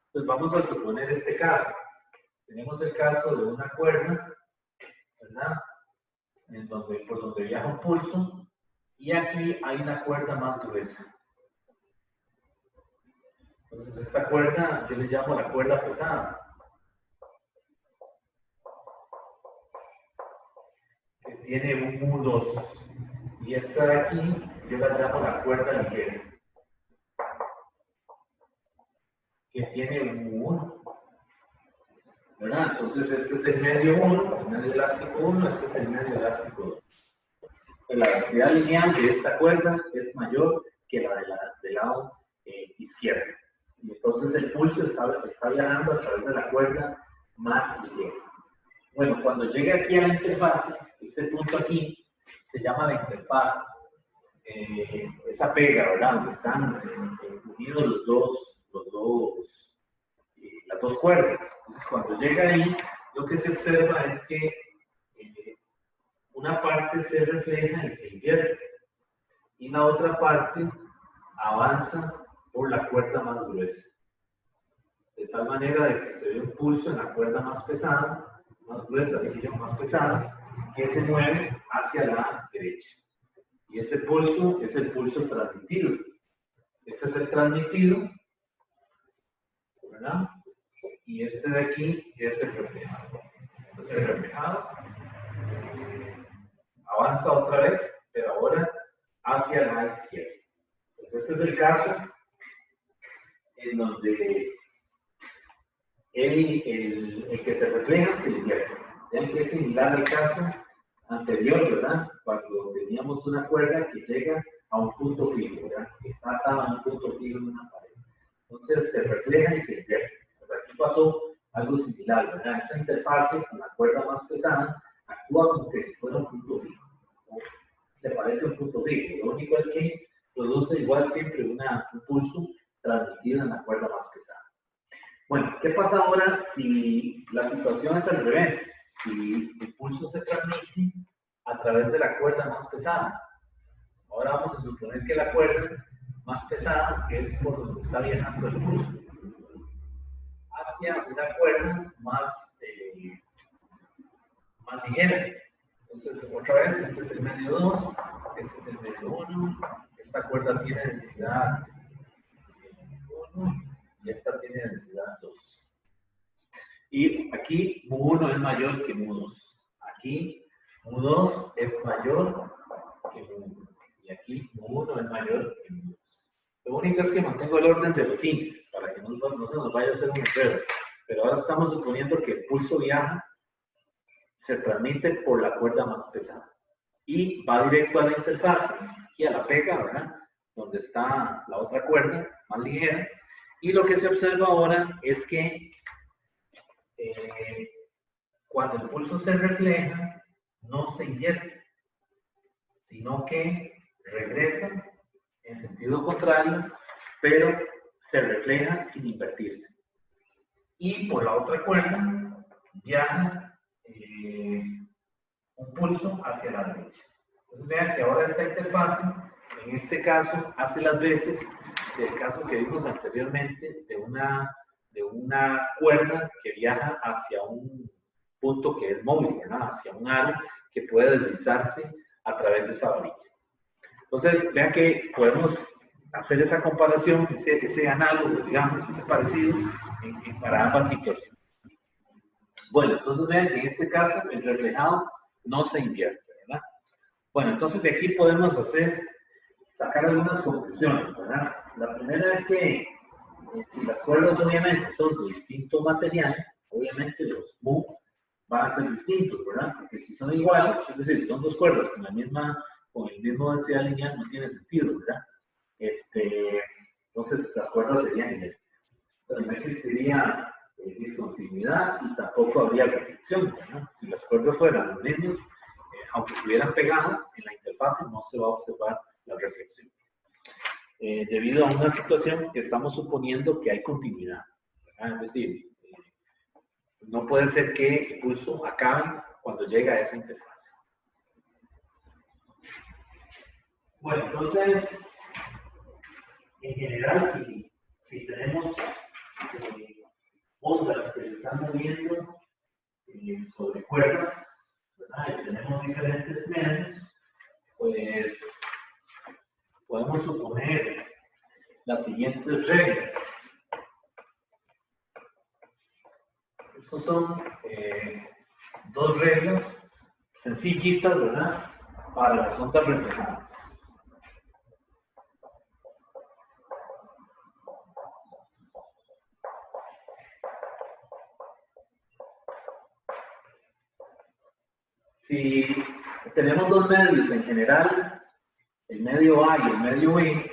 Entonces vamos a suponer este caso. Tenemos el caso de una cuerda, ¿verdad? Por donde viaja un pulso, y aquí hay una cuerda más gruesa. Entonces esta cuerda yo le llamo la cuerda pesada, que tiene un mu2, y esta de aquí yo la llamo la cuerda ligera, que tiene un mu1, ¿verdad? Entonces este es el medio 1, el medio elástico 1, este es el medio elástico 2. La densidad lineal de esta cuerda es mayor que la del lado izquierdo. Y entonces el pulso está viajando a través de la cuerda más ligera. Bueno, cuando llegue aquí a la interfase, este punto aquí se llama la interfase. Esa pega, ¿verdad? Donde están unidos las dos cuerdas. Entonces, cuando llega ahí, lo que se observa es que una parte se refleja y se invierte, y la otra parte avanza por la cuerda más gruesa. De tal manera de que se ve un pulso en la cuerda más pesada, más gruesa, más pesada, que se mueve hacia la derecha. Y ese pulso es el pulso transmitido. Este es el transmitido, ¿verdad? Y este de aquí es el reflejado. Entonces el reflejado avanza otra vez, pero ahora hacia la izquierda. Entonces este es el caso en donde el que se refleja se invierte. Vean que es similar al caso anterior, ¿verdad? Cuando teníamos una cuerda que llega a un punto fijo, ¿verdad? Que está atada a un punto fijo en una pared. Entonces se refleja y se invierte. Pues aquí pasó algo similar, ¿verdad? Esa interfase con la cuerda más pesada actúa como que si fuera un punto fijo, ¿no? Se parece a un punto fijo. Lo único es que produce igual siempre un pulso transmitido en la cuerda más pesada. Bueno, ¿qué pasa ahora si la situación es al revés? Si el pulso se transmite a través de la cuerda más pesada. Ahora vamos a suponer que la cuerda más pesada es por donde está viajando el pulso, hacia una cuerda más ligera. Entonces, otra vez, este es el medio 2, este es el medio 1, esta cuerda tiene densidad 1 y esta tiene densidad 2. Y aquí mu1 es mayor que mu2. Aquí mu2 es mayor que mu1. Y aquí mu1 es mayor que mu2. Lo único es que mantengo el orden de los índices para que no se nos vaya a hacer un error. Pero ahora estamos suponiendo que el pulso viaja, se transmite por la cuerda más pesada y va directo a la interfaz y a la pega, ¿verdad? Donde está la otra cuerda más ligera. Y lo que se observa ahora es que cuando el pulso se refleja, no se invierte, sino que regresa en sentido contrario, pero se refleja sin invertirse. Y por la otra cuerda viaja un pulso hacia la derecha. Entonces vean que ahora esta interfaz, en este caso, hace las veces del caso que vimos anteriormente de una cuerda que viaja hacia un punto que es móvil, ¿verdad? Hacia un aro que puede deslizarse a través de esa varilla. Entonces, vean que podemos hacer esa comparación, ese análogo, digamos, ese parecido para ambas situaciones. Bueno, entonces vean que en este caso el reflejado no se invierte, ¿verdad? Bueno, entonces de aquí podemos sacar algunas conclusiones, ¿verdad? La primera es que si las cuerdas obviamente son de distinto material, obviamente los mu van a ser distintos, ¿verdad? Porque si son iguales, es decir, si son dos cuerdas con el mismo densidad lineal, no tiene sentido, ¿verdad? Entonces las cuerdas serían idénticas. Pero no existiría discontinuidad y tampoco habría reflexión, ¿verdad? Si las cuerdas fueran los mismos, aunque estuvieran pegadas en la interfaz, no se va a observar la reflexión. Debido a una situación que estamos suponiendo que hay continuidad, ¿verdad? Es decir, no puede ser que el pulso acabe cuando llega a esa interfaz. Bueno, entonces, en general, si tenemos ondas que se están moviendo sobre cuerdas, ¿verdad? Y tenemos diferentes medios, pues podemos suponer las siguientes reglas. Estas son dos reglas sencillitas, ¿verdad? Para las ondas reflejadas. Si tenemos dos medios en general, el medio A y el medio B,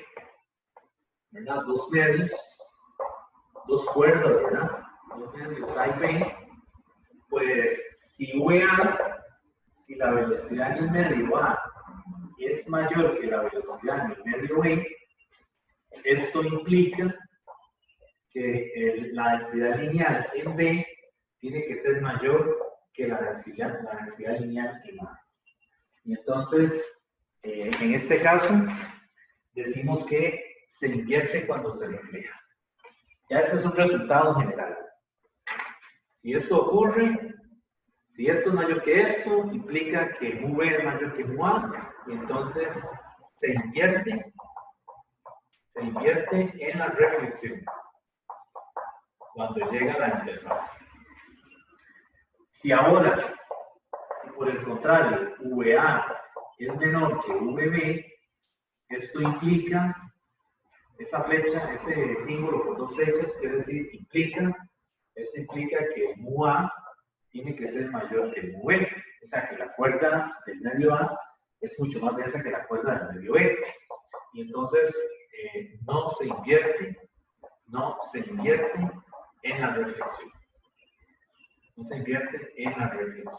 ¿verdad? Dos medios, dos cuerdas, ¿verdad? Dos medios A y B, pues si VA, si la velocidad en el medio A es mayor que la velocidad en el medio B, esto implica que la densidad lineal en B tiene que ser mayor que la densidad lineal en A. Y entonces, en este caso, decimos que se invierte cuando se refleja. Ya este es un resultado general. Si esto ocurre, si esto es mayor que esto, implica que mu B es mayor que mu A, y entonces se invierte en la reflexión cuando llega a la interfaz. Si ahora, si por el contrario, VA es menor que VB, esto implica, esa flecha, ese símbolo por dos flechas, quiere decir, eso implica que mu A tiene que ser mayor que mu B. O sea, que la cuerda del medio A es mucho más densa que la cuerda del medio B. Y entonces, no se invierte en la reflexión. No se invierte en la reflexión.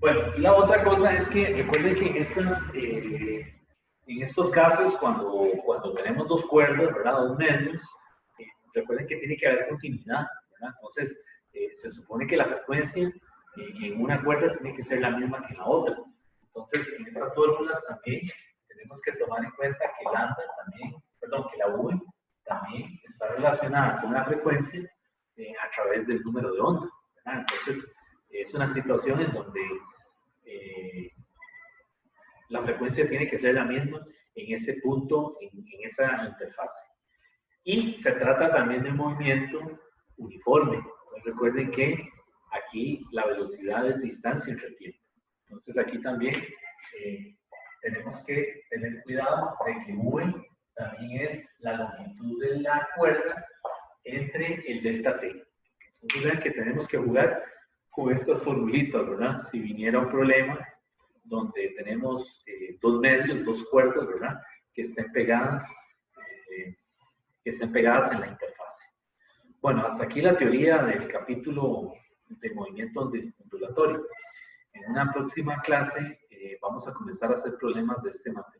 Bueno, y la otra cosa es que recuerden que en estos casos, cuando tenemos dos cuerdas, ¿verdad? Dos medios, recuerden que tiene que haber continuidad, ¿verdad? Entonces, se supone que la frecuencia en una cuerda tiene que ser la misma que en la otra. Entonces, en estas fórmulas también tenemos que tomar en cuenta que lambda también, perdón, que la V también está relacionada con la frecuencia a través del número de onda, ¿verdad? Entonces, es una situación en donde la frecuencia tiene que ser la misma en ese punto, en esa interfase. Y se trata también de un movimiento uniforme. Entonces, recuerden que aquí la velocidad es distancia entre tiempo. Entonces aquí también tenemos que tener cuidado de que V también es la longitud de la cuerda entre el delta T. Entonces vean que tenemos que jugar con estas formulitas, ¿verdad? Si viniera un problema donde tenemos dos medios, dos cuerdas, ¿verdad? Que estén pegadas en la interfase. Bueno, hasta aquí la teoría del capítulo de movimiento ondulatorio. En una próxima clase vamos a comenzar a hacer problemas de este material.